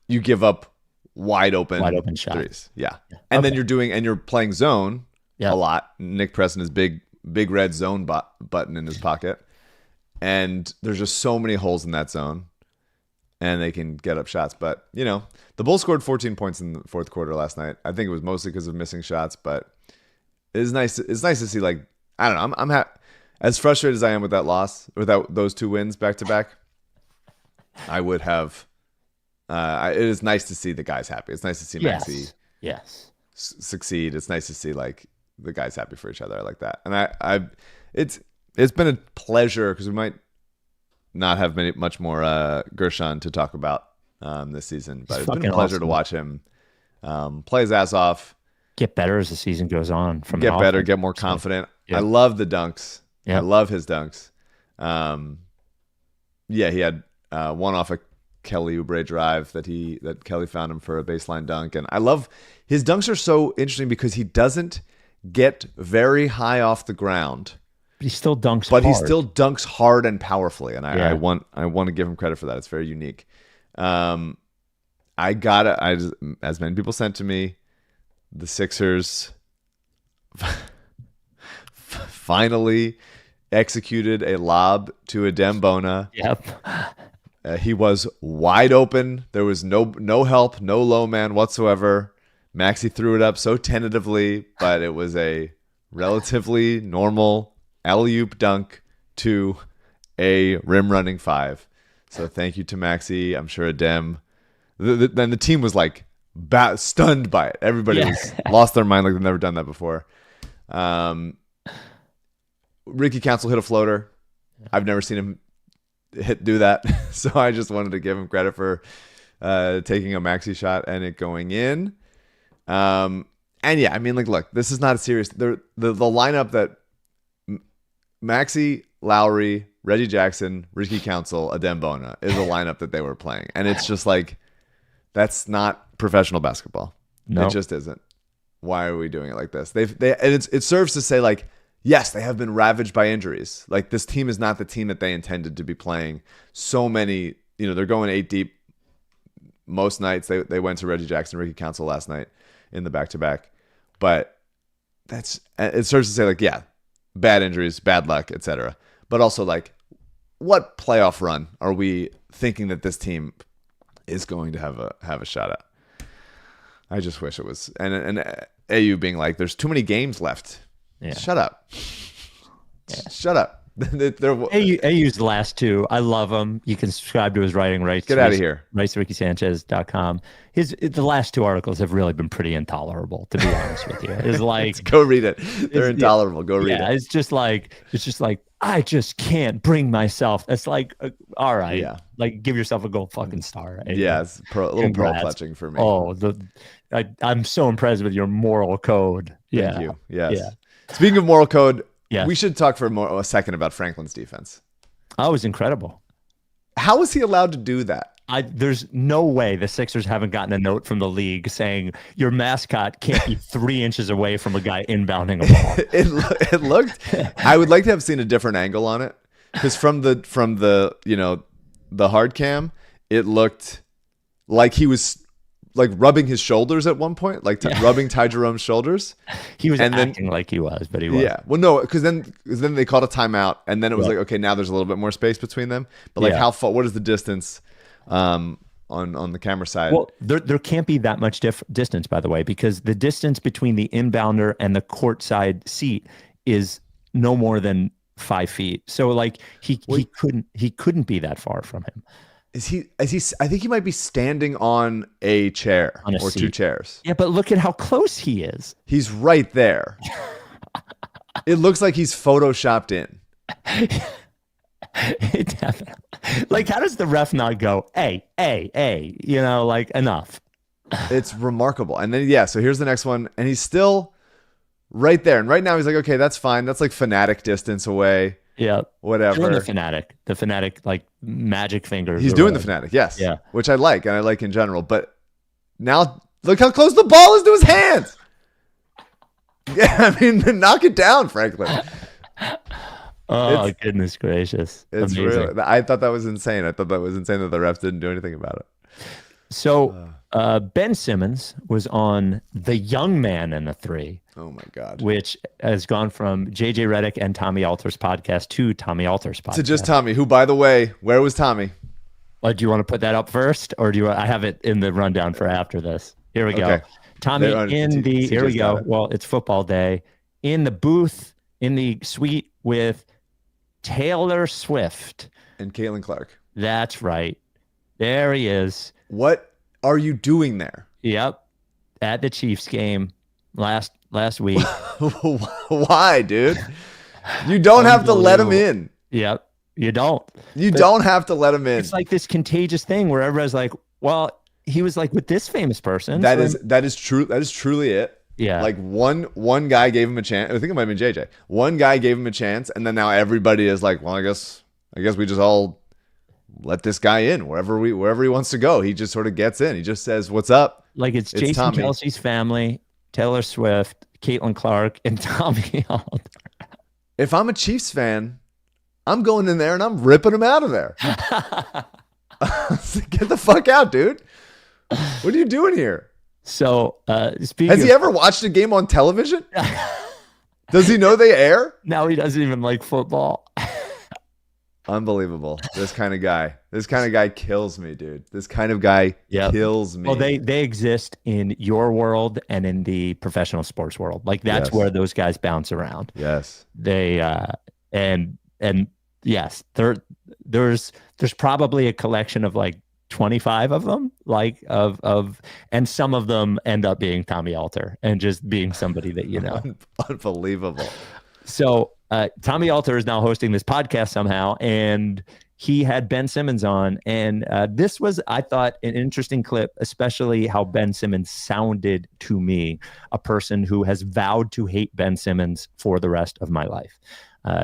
you give up wide open shot. threes. Yeah. And then you're playing zone a lot. Nick pressing his big red zone button in his pocket. And there's just so many holes in that zone. And they can get up shots. But, the Bulls scored 14 points in the fourth quarter last night. I think it was mostly because of missing shots, but it's nice to see, like, I don't know. I'm as frustrated as I am with that loss, without those 2 wins back to back. I would have. It is nice to see the guys happy. It's nice to see Maxey succeed. It's nice to see, like, the guys happy for each other. I like that, and it's been a pleasure because we might not have much more Gershon to talk about this season, but it's been a pleasure to watch him play his ass off, get better as the season goes on. Get better, get more confident. I love the dunks. I love his dunks. He had one off a Kelly Oubre drive that Kelly found him for a baseline dunk. And I love his dunks are so interesting because he doesn't get very high off the ground. He still dunks hard and powerfully. And I want to give him credit for that. It's very unique. As many people sent to me, the Sixers finally executed a lob to Adem Bona. Yep. He was wide open. There was no help, no low man whatsoever. Maxey threw it up so tentatively, but it was a relatively normal alley-oop dunk to a rim-running 5. So thank you to Maxey. I'm sure Adem. Then the team was like stunned by it. Everybody was lost their mind like they've never done that before. Ricky Council hit a floater. I've never seen him do that, so I just wanted to give him credit for taking a Maxey shot and it going in. Look, this is not a serious. The lineup that Maxey, Lowry, Reggie Jackson, Ricky Council, Adem Bona is a lineup that they were playing, and it's just like that's not professional basketball. No, it just isn't. Why are we doing it like this? It serves to say, like, yes, they have been ravaged by injuries. Like, this team is not the team that they intended to be playing. So many, they're going 8 deep most nights. They went to Reggie Jackson, Ricky Council last night in the back-to-back. But it serves to say, like, yeah, bad injuries, bad luck, etc. But also, like, what playoff run are we thinking that this team is going to have a shot at? I just wish it was. And AU being like, there's too many games left. Yeah. Shut up. Yeah. Shut up. AU's the last 2. I love him. You can subscribe to his writing. Get out of here. Rights to Ricky Sanchez.com. The last 2 articles have really been pretty intolerable, to be honest with you. It's like go read it. They're intolerable. Go read it. It's just like I just can't bring myself. It's like all right. Yeah. Like give yourself a gold fucking star. Right? Yeah, it's a little pearl clutching for me. Oh, I'm so impressed with your moral code. Thank you. Yes. Yeah. Speaking of moral code, yes. We should talk for a second about Franklin's defense. Oh, it was incredible. How was he allowed to do that? There's no way the Sixers haven't gotten a note from the league saying your mascot can't be 3 inches away from a guy inbounding a ball. It looked. I would like to have seen a different angle on it because from the hard cam, it looked like he was like rubbing his shoulders at one point, like rubbing Ty Jerome's shoulders. He was and acting like he was, but he was. Yeah. Well, no, because then they called a timeout, and then it was like, okay, now there's a little bit more space between them. But like, how far? What is the distance on the camera side? Well, there can't be that much distance, by the way, because the distance between the inbounder and the courtside seat is no more than 5 feet. So like he couldn't be that far from him. Is he? I think he might be standing on a chair or seat. 2 chairs. Yeah, but look at how close he is. He's right there. It looks like he's photoshopped in. It definitely. Like, how does the ref not go, hey, you know, like, enough? It's remarkable. And then, so here's the next one. And he's still right there. And right now he's like, okay, that's fine. That's like Fanatic distance away. Yeah. Whatever. Doing the Fanatic, like magic fingers. He's doing the Fanatic, yes. Yeah. Which I like, and I like in general. But now, look how close the ball is to his hands. Yeah, I mean, knock it down, Franklin. Oh, goodness gracious. It's really, I thought that was insane. I thought that was insane that the refs didn't do anything about it. So Ben Simmons was on The Young Man in the Three. Oh, my God. Which has gone from JJ Redick and Tommy Alter's podcast to Tommy Alter's podcast. To just Tommy, who, by the way, where was Tommy? Do you want to put that up first? Or I have it in the rundown for after this. Here we go. Okay. Tommy here we go. Well, it's football day. In the booth, in the suite with Taylor Swift. And Caitlin Clark. That's right. There he is. What are you doing there? Yep. At the Chiefs game last week. Why, dude? You don't have to let him in. Yep. You don't. You don't have to let him in. It's like this contagious thing where everybody's like, well, he was like with this famous person. That is true. That is truly it. Yeah. Like one guy gave him a chance. I think it might have been JJ. One guy gave him a chance, and then now everybody is like, well, I guess we just all let this guy in wherever he wants to go. He just sort of gets in. He just says, "What's up?" Like it's Jason Tommy. Kelsey's family, Taylor Swift, Caitlin Clark, and Tommy Alder. If I'm a Chiefs fan, I'm going in there and I'm ripping him out of there. Get the fuck out, dude. What are you doing here? So, has he ever watched a game on television? Does he know they air? No, he doesn't even like football. Unbelievable. This kind of guy kills me, dude. This kind of guy kills me. Well, they exist in your world and in the professional sports world. Like that's where those guys bounce around. Yes. They and yes, there's probably a collection of like 25 of them, like and some of them end up being Tommy Alter and just being somebody that you know. Unbelievable. So Tommy Alter is now hosting this podcast somehow, and he had Ben Simmons on, and this was, I thought, an interesting clip, especially how Ben Simmons sounded to me, a person who has vowed to hate Ben Simmons for the rest of my life.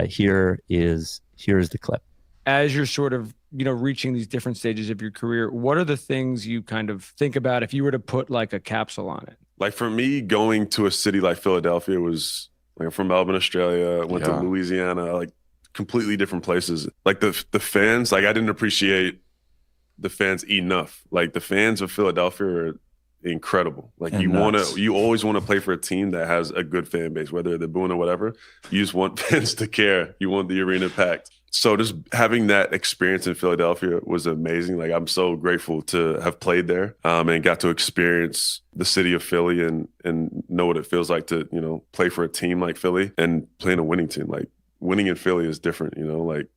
Here's the clip. As you're sort of, reaching these different stages of your career, what are the things you kind of think about if you were to put like a capsule on it? Like for me, going to a city like Philadelphia was like, I'm from Melbourne, Australia, went to Louisiana, like completely different places. Like the fans, like I didn't appreciate the fans enough. Like the fans of Philadelphia are incredible. Like you always want to play for a team that has a good fan base, whether they're booing or whatever. You just want fans to care. You want the arena packed. So just having that experience in Philadelphia was amazing. Like I'm so grateful to have played there and got to experience the city of Philly and know what it feels like to, play for a team like Philly and play in a winning team. Like winning in Philly is different, like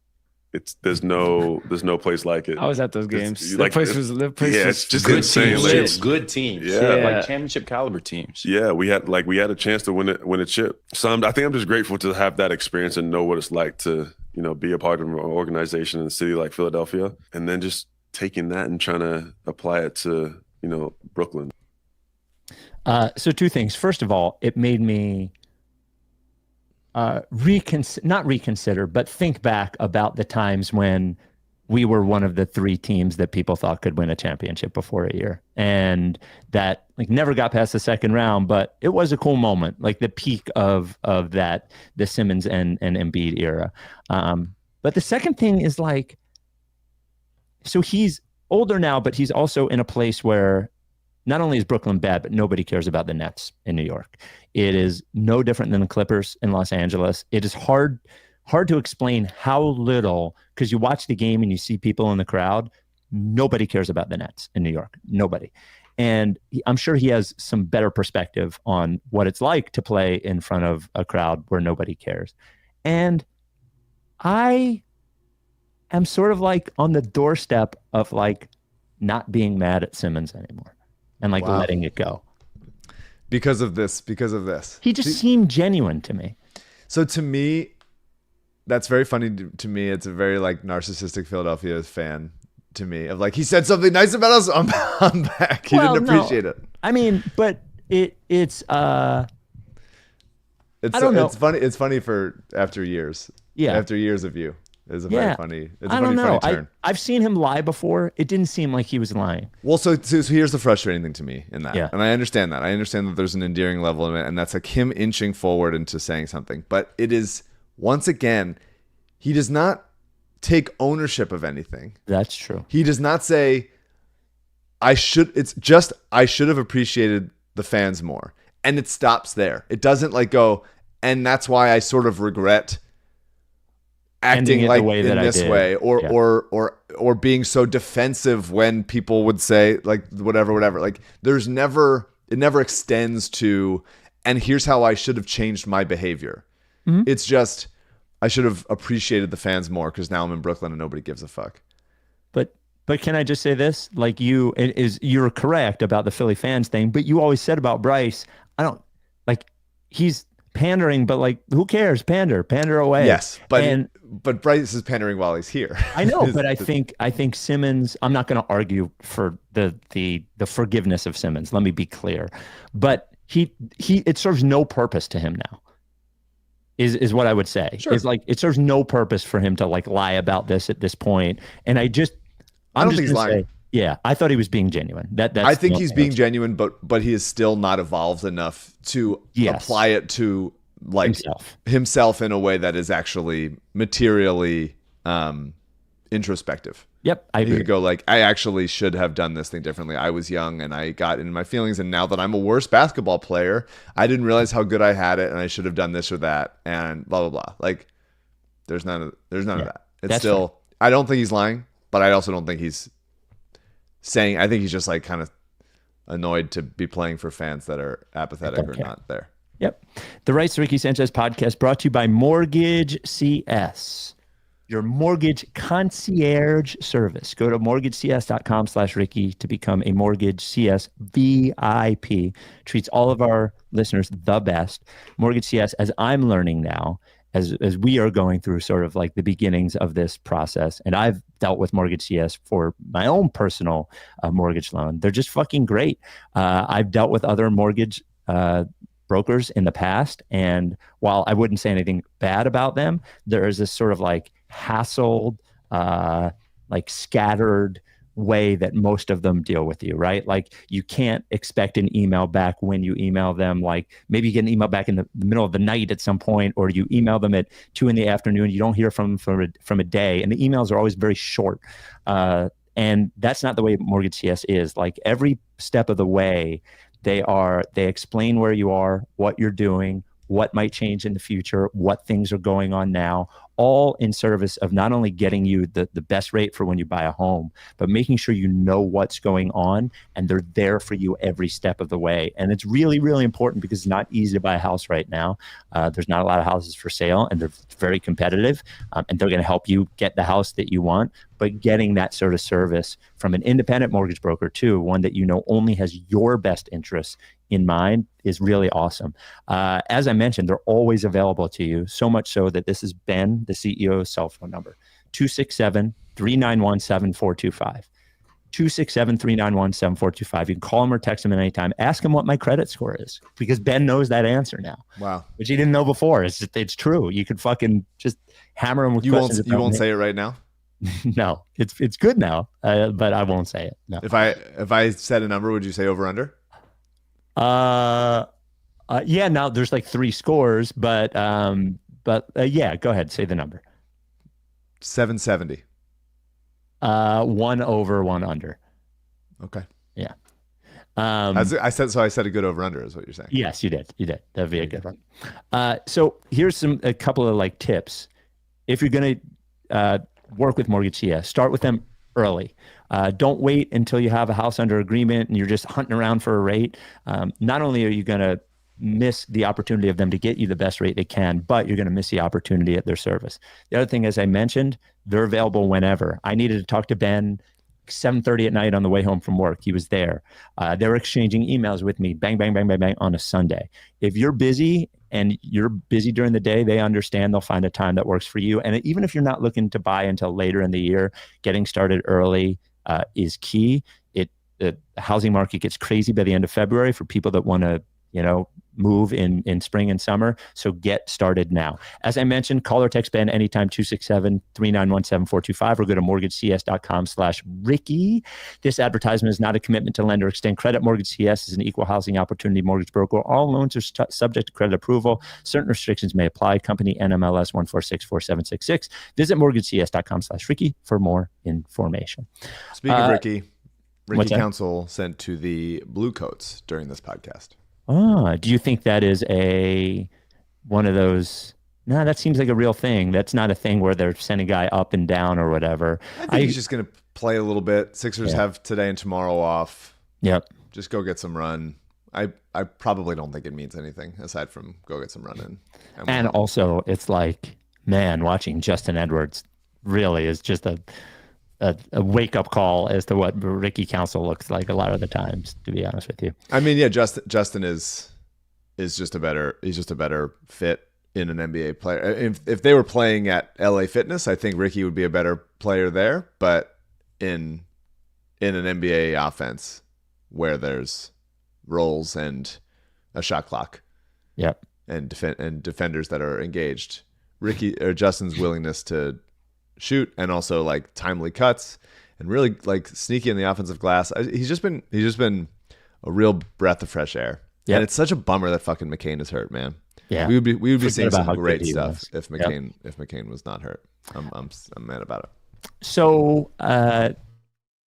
there's no place like it. I was at those games. That place was it's just good insane. Teams. Like, it's good teams. Yeah. Like championship caliber teams. Yeah, we had a chance to win a chip. So I think I'm just grateful to have that experience and know what it's like to, be a part of an organization in a city like Philadelphia, and then just taking that and trying to apply it to, Brooklyn. So two things. First of all, it made me not reconsider, but think back about the times when we were one of the 3 teams that people thought could win a championship before a year, and that like never got past the second round, but it was a cool moment, like the peak of that, the Simmons and Embiid era. But the second thing is like, so he's older now, but he's also in a place where not only is Brooklyn bad, but nobody cares about the Nets in New York. It is no different than the Clippers in Los Angeles. It is hard to explain how little, because you watch the game and you see people in the crowd. Nobody cares about the Nets in New York. Nobody. And I'm sure he has some better perspective on what it's like to play in front of a crowd where nobody cares. And I am sort of like on the doorstep of like not being mad at Simmons anymore and like letting it go. Because of this. He just seemed genuine to me. So to me, that's very funny to me. It's a very like narcissistic Philadelphia fan to me of like, he said something nice about us. I'm back. He didn't appreciate it. I mean, but it's I don't know. It's funny for after years. Yeah. After years of you. It's a very funny. It's a I don't know. funny turn. I've seen him lie before. It didn't seem like he was lying. Well, so here's the frustrating thing to me in that. Yeah. And I understand that. I understand that there's an endearing level in it, and that's like him inching forward into saying something. But it is, once again, he does not take ownership of anything. That's true. He does not say, I should have appreciated the fans more. And it stops there. It doesn't like go, and that's why I sort of regret acting like in this way, or being so defensive when people would say like whatever. Like it never extends to, and here's how I should have changed my behavior. Mm-hmm. It's just, I should have appreciated the fans more because now I'm in Brooklyn and nobody gives a fuck. But can I just say this? Like you're correct about the Philly fans thing, but you always said about Bryce, he's pandering, but like who cares? Pander away. Yes, but Bryce is pandering while he's here. I know, but I think Simmons, I'm not going to argue for the forgiveness of Simmons. Let me be clear. But it serves no purpose to him now. Is what I would say. Sure. It's like it serves no purpose for him to like lie about this at this point. And I don't think he's lying. Yeah, I thought he was being genuine. I think he's being genuine, but he is still not evolved enough to apply it to like himself in a way that is actually materially introspective. Yep, I agree. You could go like, I actually should have done this thing differently. I was young and I got in my feelings, and now that I'm a worse basketball player, I didn't realize how good I had it, and I should have done this or that, and blah blah blah. Like, there's none of that. It's still fair. I don't think he's lying, but I also don't think he's saying. I think he's just like kind of annoyed to be playing for fans that are apathetic or not there. Yep. The Rights to Ricky Sanchez podcast brought to you by MortgageCS, your mortgage concierge service. Go to mortgagecs.com/Ricky to become a MortgageCS VIP. Treats all of our listeners the best. MortgageCS, as I'm learning now, as we are going through sort of like the beginnings of this process, and I've dealt with MortgageCS for my own personal mortgage loan. They're just fucking great. I've dealt with other mortgage brokers in the past, and while I wouldn't say anything bad about them, there is this sort of like hassled, like scattered way that most of them deal with you, right? Like you can't expect an email back when you email them. Like maybe you get an email back in the middle of the night at some point, or you email them at 2 p.m. You don't hear from them from a day, and the emails are always very short. And that's not the way MortgageCS is. Like every step of the way, they explain where you are, what you're doing, what might change in the future, what things are going on now, all in service of not only getting you the best rate for when you buy a home, but making sure you know what's going on, and they're there for you every step of the way. And it's really, really important because it's not easy to buy a house right now. There's not a lot of houses for sale, and they're very competitive, and they're going to help you get the house that you want. But getting that sort of service from an independent mortgage broker too, one that you know only has your best interests in mind, is really awesome. As I mentioned, they're always available to you, so much so that this is Ben, the CEO's cell phone number, 267-391-7425. 267-391-7425. You can call him or text him at any time. Ask him what my credit score is, because Ben knows that answer now. Wow. Which he didn't know before. It's true. You could fucking just hammer him with questions. You won't say it right now? No, it's good now, but I won't say it. No. If I said a number, would you say over under? Yeah. Now there's like 3 scores, but yeah. Go ahead, say the number. 770. 1 over, 1 under. Okay. Yeah. I said a good over under is what you're saying. Yes, you did. That'd be a good one. So here's a couple of like tips. If you're going to work with MortgageCS, start with them early. Don't wait until you have a house under agreement and you're just hunting around for a rate. Not only are you going to miss the opportunity of them to get you the best rate they can, but you're going to miss the opportunity at their service. The other thing, as I mentioned, they're available whenever. I needed to talk to Ben 7:30 at night on the way home from work. He was there. They were exchanging emails with me, bang, bang, bang, bang, bang, on a Sunday. If you're busy and you're busy during the day, they understand. They'll find a time that works for you. And even if you're not looking to buy until later in the year, getting started early is key. The housing market gets crazy by the end of February for people that want to, move in spring and summer. So get started now. As I mentioned, call or text Ben anytime, 267-391-7425, or go to mortgageks.com/Ricky. This advertisement is not a commitment to lend or extend credit. MortgageCS is an equal housing opportunity mortgage broker. All loans are subject to credit approval. Certain restrictions may apply. Company NMLS 1464766. Visit mortgagecs.com/Ricky for more information. Speaking of Ricky Council sent to the Blue Coats during this podcast. Do you think that is one of those? No, that seems like a real thing. That's not a thing where they're sending a guy up and down or whatever. I think he's just going to play a little bit. Sixers have today and tomorrow off. Yep. Just go get some run. I probably don't think it means anything aside from go get some run in. And also, it's like, man, watching Justin Edwards really is just a wake-up call as to what Ricky Council looks like a lot of the times, to be honest with you. I mean, yeah, Justin is just a better fit in an NBA player. If they were playing at LA Fitness, I think Ricky would be a better player there, but in an NBA offense where there's roles and a shot clock. Yep. And defenders that are engaged. Justin's willingness to shoot and also like timely cuts and really like sneaky in the offensive glass. He's just been a real breath of fresh air. Yep. And it's such a bummer that fucking McCain is hurt, man. Yeah, we would be seeing some great stuff if McCain was not hurt. I'm mad about it. So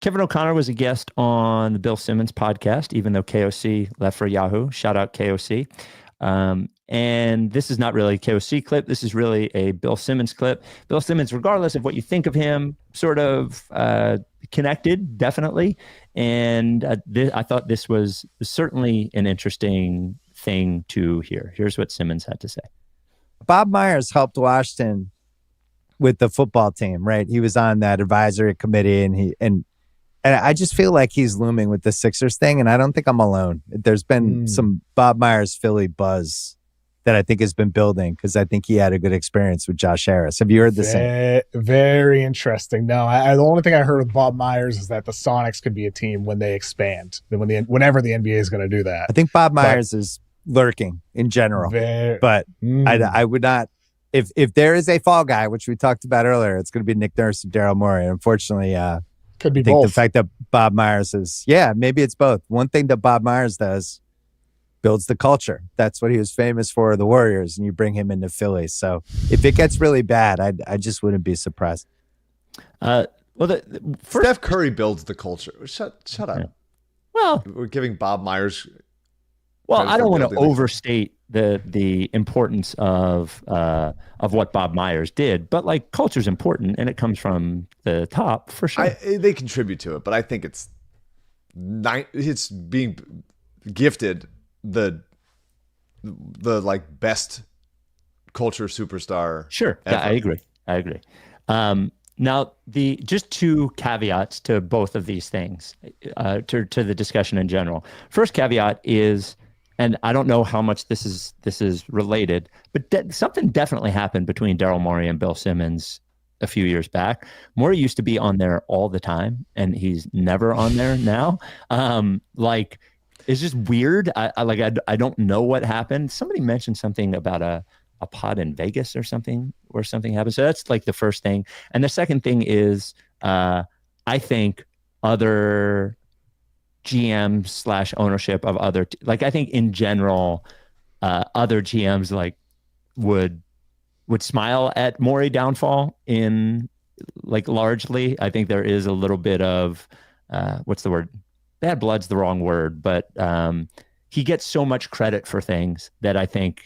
Kevin O'Connor was a guest on the Bill Simmons podcast, even though KOC left for Yahoo. Shout out KOC. And this is not really a KOC clip. This is really a Bill Simmons clip. Bill Simmons, regardless of what you think of him, sort of connected, definitely. And I thought this was certainly an interesting thing to hear. Here's what Simmons had to say. Bob Myers helped Washington with the football team, right? He was on that advisory committee, and I just feel like he's looming with the Sixers thing, and I don't think I'm alone. There's been some Bob Myers Philly buzz that I think has been building because I think he had a good experience with Josh Harris. Have you heard the same? Very interesting. No, the only thing I heard with Bob Myers is that the Sonics could be a team when they expand, whenever the NBA is going to do that. I think Bob Myers is lurking in general, but I would not. If there is a fall guy, which we talked about earlier, it's going to be Nick Nurse and Daryl Morey. Unfortunately, could be I think both. the fact that Bob Myers maybe it's both. One thing that Bob Myers does builds the culture. That's what he was famous for, the Warriors, and you bring him into Philly. So if it gets really bad, I just wouldn't be surprised. Well, Steph Curry builds the culture. Shut up. Yeah. Well, we're giving Bob Myers. Well, I don't want to overstate the importance of what Bob Myers did, but like culture's important, and it comes from the top for sure. They contribute to it, but I think it's being gifted the like best culture superstar. Sure, ever. Yeah, I agree. Now, just two caveats to both of these things, to the discussion in general. First caveat is, and I don't know how much this is related, but something definitely happened between Daryl Morey and Bill Simmons a few years back. Morey used to be on there all the time, and he's never on there now. It's just weird. I don't know what happened. Somebody mentioned something about a pod in Vegas or something where something happened. So that's like the first thing. And the second thing is, I think other GM / ownership of other, I think in general, other GMs would smile at Morey downfall in largely. I think there is a little bit of, what's the word? bad blood's the wrong word, but he gets so much credit for things that I think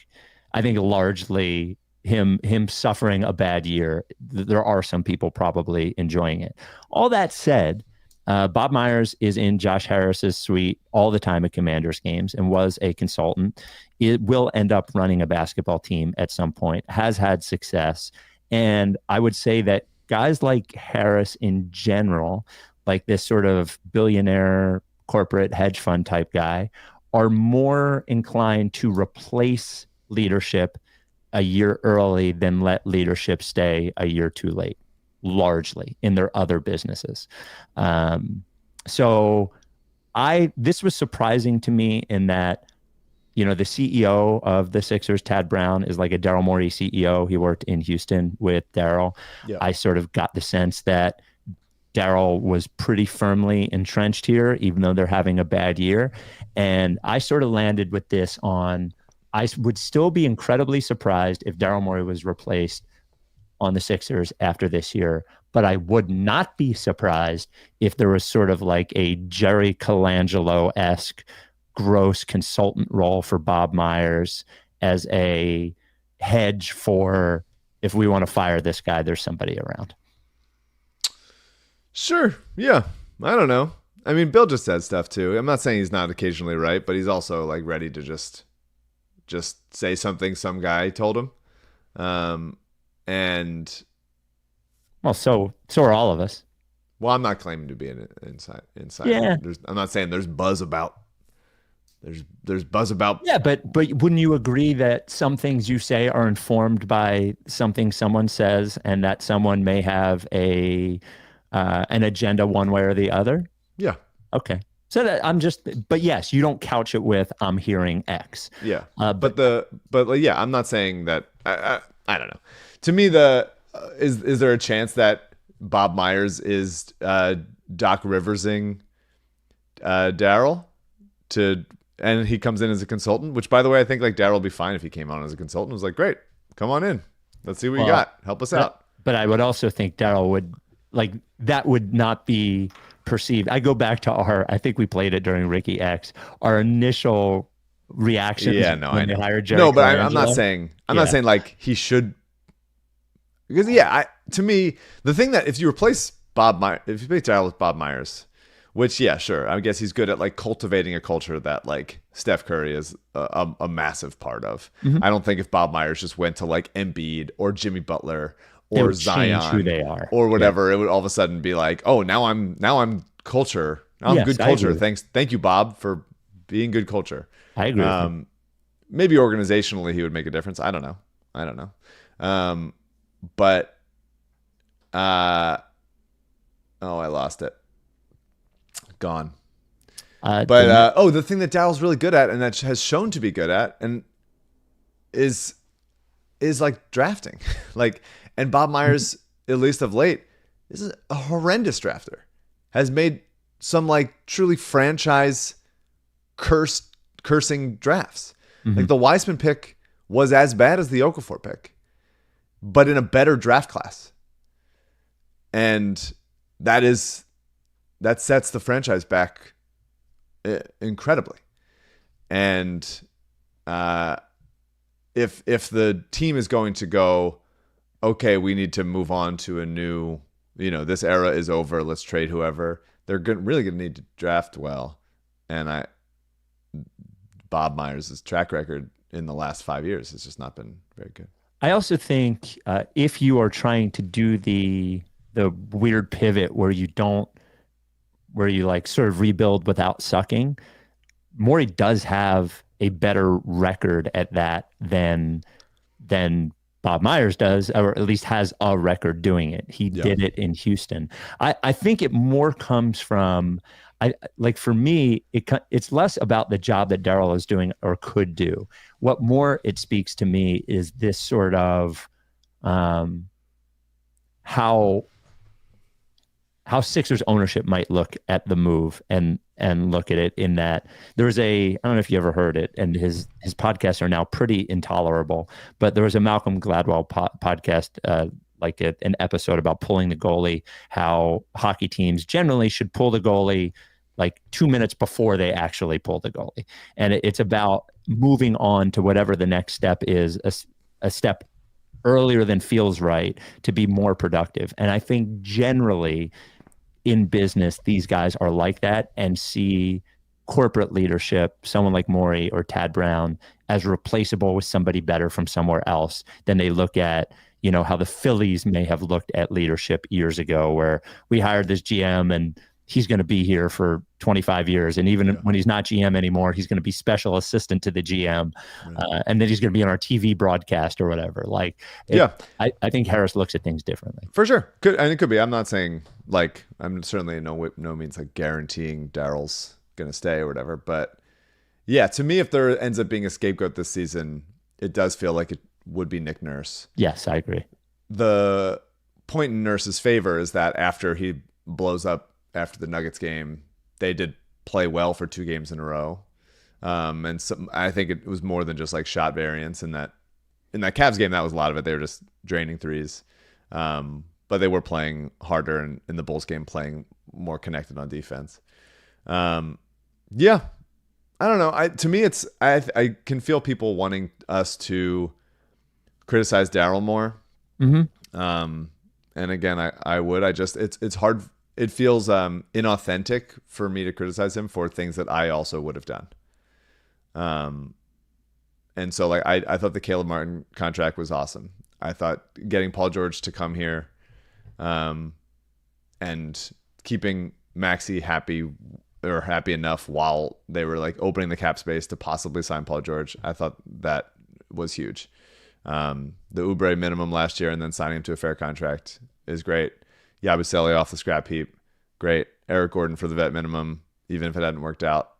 largely him suffering a bad year, there are some people probably enjoying it. All that said, Bob Myers is in Josh Harris's suite all the time at Commanders games and was a consultant. It will end up running a basketball team at some point, has had success. And I would say that guys like Harris in general, like this sort of billionaire corporate hedge fund type guy, are more inclined to replace leadership a year early than let leadership stay a year too late, largely in their other businesses. So this was surprising to me in that, the CEO of the Sixers, Tad Brown, is like a Daryl Morey CEO. He worked in Houston with Daryl. Yeah. I sort of got the sense that Daryl was pretty firmly entrenched here, even though they're having a bad year. And I sort of landed with this on, I would still be incredibly surprised if Daryl Morey was replaced on the Sixers after this year, but I would not be surprised if there was sort of like a Jerry Colangelo-esque gross consultant role for Bob Myers as a hedge for, if we want to fire this guy, there's somebody around. Sure. Yeah. I don't know. I mean, Bill just said stuff too. I'm not saying he's not occasionally right, but he's also like ready to just say something some guy told him. And well, so are all of us. Well, I'm not claiming to be an inside. Yeah. I'm not saying there's buzz about. There's buzz about. Yeah, but wouldn't you agree that some things you say are informed by something someone says, and that someone may have an agenda one way or the other? Yeah. Okay. So that but yes, you don't couch it with I'm hearing X. Yeah. But yeah, I'm not saying that. I don't know. To me, is there a chance that Bob Myers is Doc Riversing Daryl and he comes in as a consultant? Which, by the way, I think like Daryl will be fine if he came on as a consultant. It was like, great, come on in, let's see what you got, help us out. But I would also think Daryl would like that would not be perceived. I go back to I think we played it during Ricky X. Our initial reactions. Yeah, no, when I know. They hired Jerry. No, but I'm not saying. I'm not saying like he should. Because to me, the thing that if you replace if you replace Daryl with Bob Myers, which sure, I guess he's good at like cultivating a culture that like Steph Curry is a massive part of. Mm-hmm. I don't think if Bob Myers just went to like Embiid or Jimmy Butler or Zion, who they are or whatever, it would all of a sudden be like, oh, now I'm culture. Now I'm good culture. Thank you, Bob, for being good culture. I agree. With you. Maybe organizationally he would make a difference. I don't know. But I lost it. Gone. The thing that Daryl's really good at and that has shown to be good at and is like drafting. And Bob Myers, at least of late, is a horrendous drafter. Has made some like truly franchise cursing drafts. Mm-hmm. Like the Weissman pick was as bad as the Okafor pick, but in a better draft class. And that sets the franchise back incredibly. And if the team is going to go, okay, we need to move on to a new, this era is over, let's trade whoever, they're really going to need to draft well. And Bob Myers' track record in the last 5 years has just not been very good. I also think if you are trying to do the weird pivot where you like sort of rebuild without sucking, Morey does have a better record at that than Bob Myers does, or at least has a record doing it. He did it in Houston. I think it more comes from, for me, it's less about the job that Daryl is doing or could do. What more it speaks to me is this sort of how Sixers ownership might look at the move and look at it in that there's I don't know if you ever heard it, and his podcasts are now pretty intolerable, but there was a Malcolm Gladwell podcast, an episode about pulling the goalie, how hockey teams generally should pull the goalie like 2 minutes before they actually pull the goalie. And it's about moving on to whatever the next step is, a step earlier than feels right to be more productive. And I think generally in business, these guys are like that and see corporate leadership, someone like Morey or Tad Brown, as replaceable with somebody better from somewhere else than they look at, you know, how the Phillies may have looked at leadership years ago, where we hired this GM and he's going to be here for 25 years. And even when he's not GM anymore, he's going to be special assistant to the GM. And then he's going to be on our TV broadcast or whatever. Like, I think Harris looks at things differently. For sure. And it could be. I'm not saying like, I'm certainly in no means like guaranteeing Daryl's going to stay or whatever. But yeah, to me, if there ends up being a scapegoat this season, it does feel like it would be Nick Nurse. Yes, I agree. The point in Nurse's favor is that after he blows up after the Nuggets game, they did play well for 2 games in a row. And I think it was more than just like shot variance in that Cavs game. That was a lot of it. They were just draining threes. But they were playing harder, and in the Bulls game playing more connected on defense. Yeah, I don't know. To me, it's I can feel people wanting us to criticize Daryl more. And again, I would. It's hard. It feels inauthentic for me to criticize him for things that I also would have done. And so like I thought the Caleb Martin contract was awesome. I thought getting Paul George to come here, and keeping Maxey happy enough while they were like opening the cap space to possibly sign Paul George, I thought that was huge. The Oubre minimum last year and then signing him to a fair contract is great. Yabusele off the scrap heap, great. Eric Gordon for the vet minimum, even if it hadn't worked out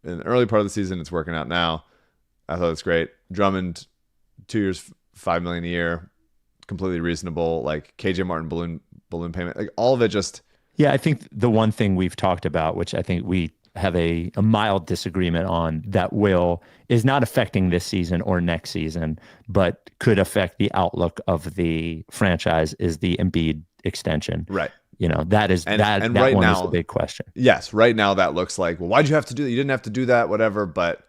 in the early part of the season, it's working out now. I thought it's great. Drummond, 2 years, $5 million a year, completely reasonable. Like KJ Martin balloon payment, like all of it just. Yeah, I think the one thing we've talked about, which I think we have a mild disagreement on, that is not affecting this season or next season, but could affect the outlook of the franchise, is the Embiid extension. Right. You know, that is and that right one now is the big question. Yes, right now that looks like, well, why'd you have to do that? You didn't have to do that, whatever. But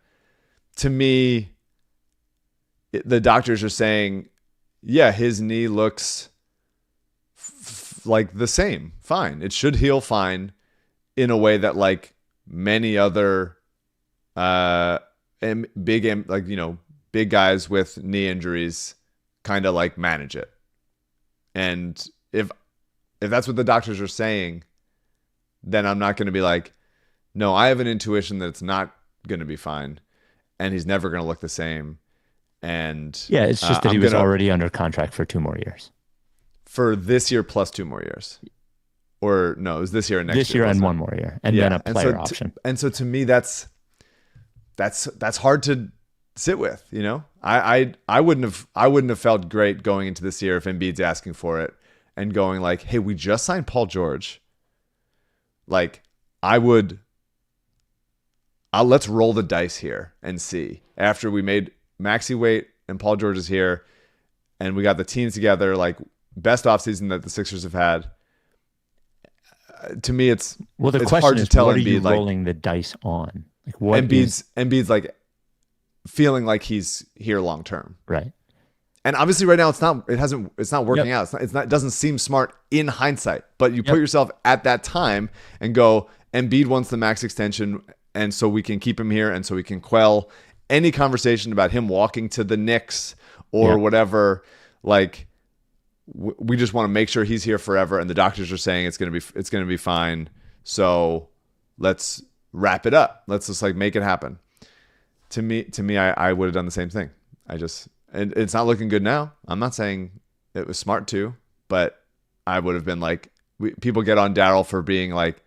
to me, the doctors are saying, yeah, his knee looks like the same. Fine. It should heal fine in a way that like many other big guys with knee injuries kind of like manage it. And if that's what the doctors are saying, then I'm not going to be like, no, I have an intuition that it's not going to be fine and he's never going to look the same. And yeah, it's just that he was already under contract for 2 more years. For this year plus 2 more years. Or no, it was this year and next year. This year and 1 more year. And then a player option. And so to me, that's hard to sit with, you know? I wouldn't have felt great going into this year if Embiid's asking for it and going like, hey, we just signed Paul George. Like, let's roll the dice here and see. After we made Maxey wait and Paul George is here and we got the teams together, like best offseason that the Sixers have had. To me, it's question hard to is, tell what are Embiid, you like, rolling the dice on? Like what Embiid's like feeling like he's here long term. Right. And obviously right now it's not working out. It doesn't seem smart in hindsight, but you put yourself at that time and go, Embiid wants the max extension. And so we can keep him here. And so we can quell any conversation about him walking to the Knicks or whatever. Like we just want to make sure he's here forever. And the doctors are saying it's going to be fine. So let's wrap it up. Let's just like make it happen. To me, I would have done the same thing. And it's not looking good now. I'm not saying it was smart to, but I would have been like, people get on Daryl for being like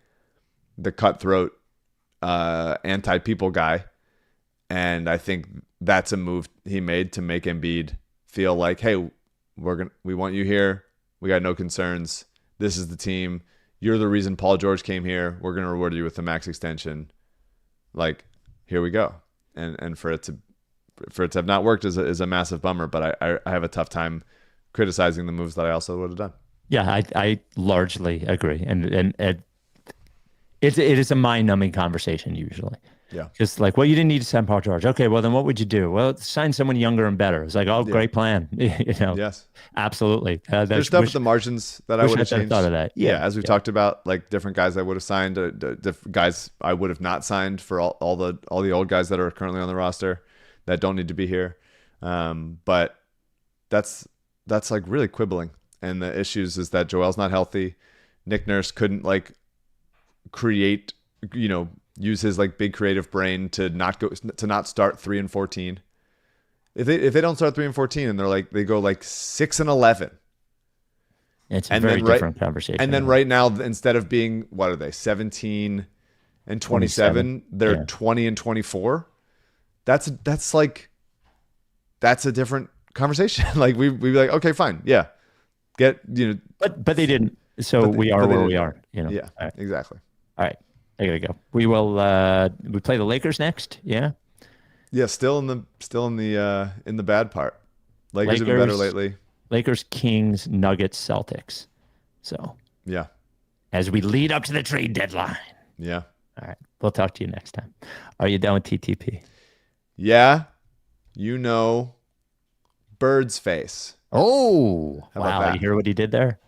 the cutthroat, anti-people guy. And I think that's a move he made to make Embiid feel like, hey, we want you here. We got no concerns. This is the team. You're the reason Paul George came here. We're going to reward you with the max extension. Like, here we go. And for it to have not worked is a massive bummer, but I have a tough time criticizing the moves that I also would have done. Yeah, I largely agree. And it is a mind-numbing conversation usually. Yeah. Just like, well, you didn't need to sign Paul George. Okay, well, then what would you do? Well, sign someone younger and better. It's like, oh, great plan. Yes. Absolutely. There's stuff at the margins that I would have changed. Thought of that. Yeah, as we've talked about, like different guys I would have signed, guys I would have not signed for all the old guys that are currently on the roster that don't need to be here. But that's like really quibbling. And the issues is that Joel's not healthy. Nick Nurse couldn't like create, use his like big creative brain to not start 3-14. If they don't start 3-14 and they go like 6-11. It's a very different conversation. And then right now, instead of being, what are they, 17-27, they're 20-24. That's a different conversation. Like we'd be like, okay, fine, yeah, but they didn't. So we are where we are. Yeah, right. Exactly. All right, I gotta go. We will. We play the Lakers next. Yeah. Yeah, still in the bad part. Lakers have been better lately. Lakers, Kings, Nuggets, Celtics. So yeah, as we lead up to the trade deadline. Yeah. All right, we'll talk to you next time. Are you done with TTP? Yeah. Bird's face. Oh, How about wow! that? You hear what he did there?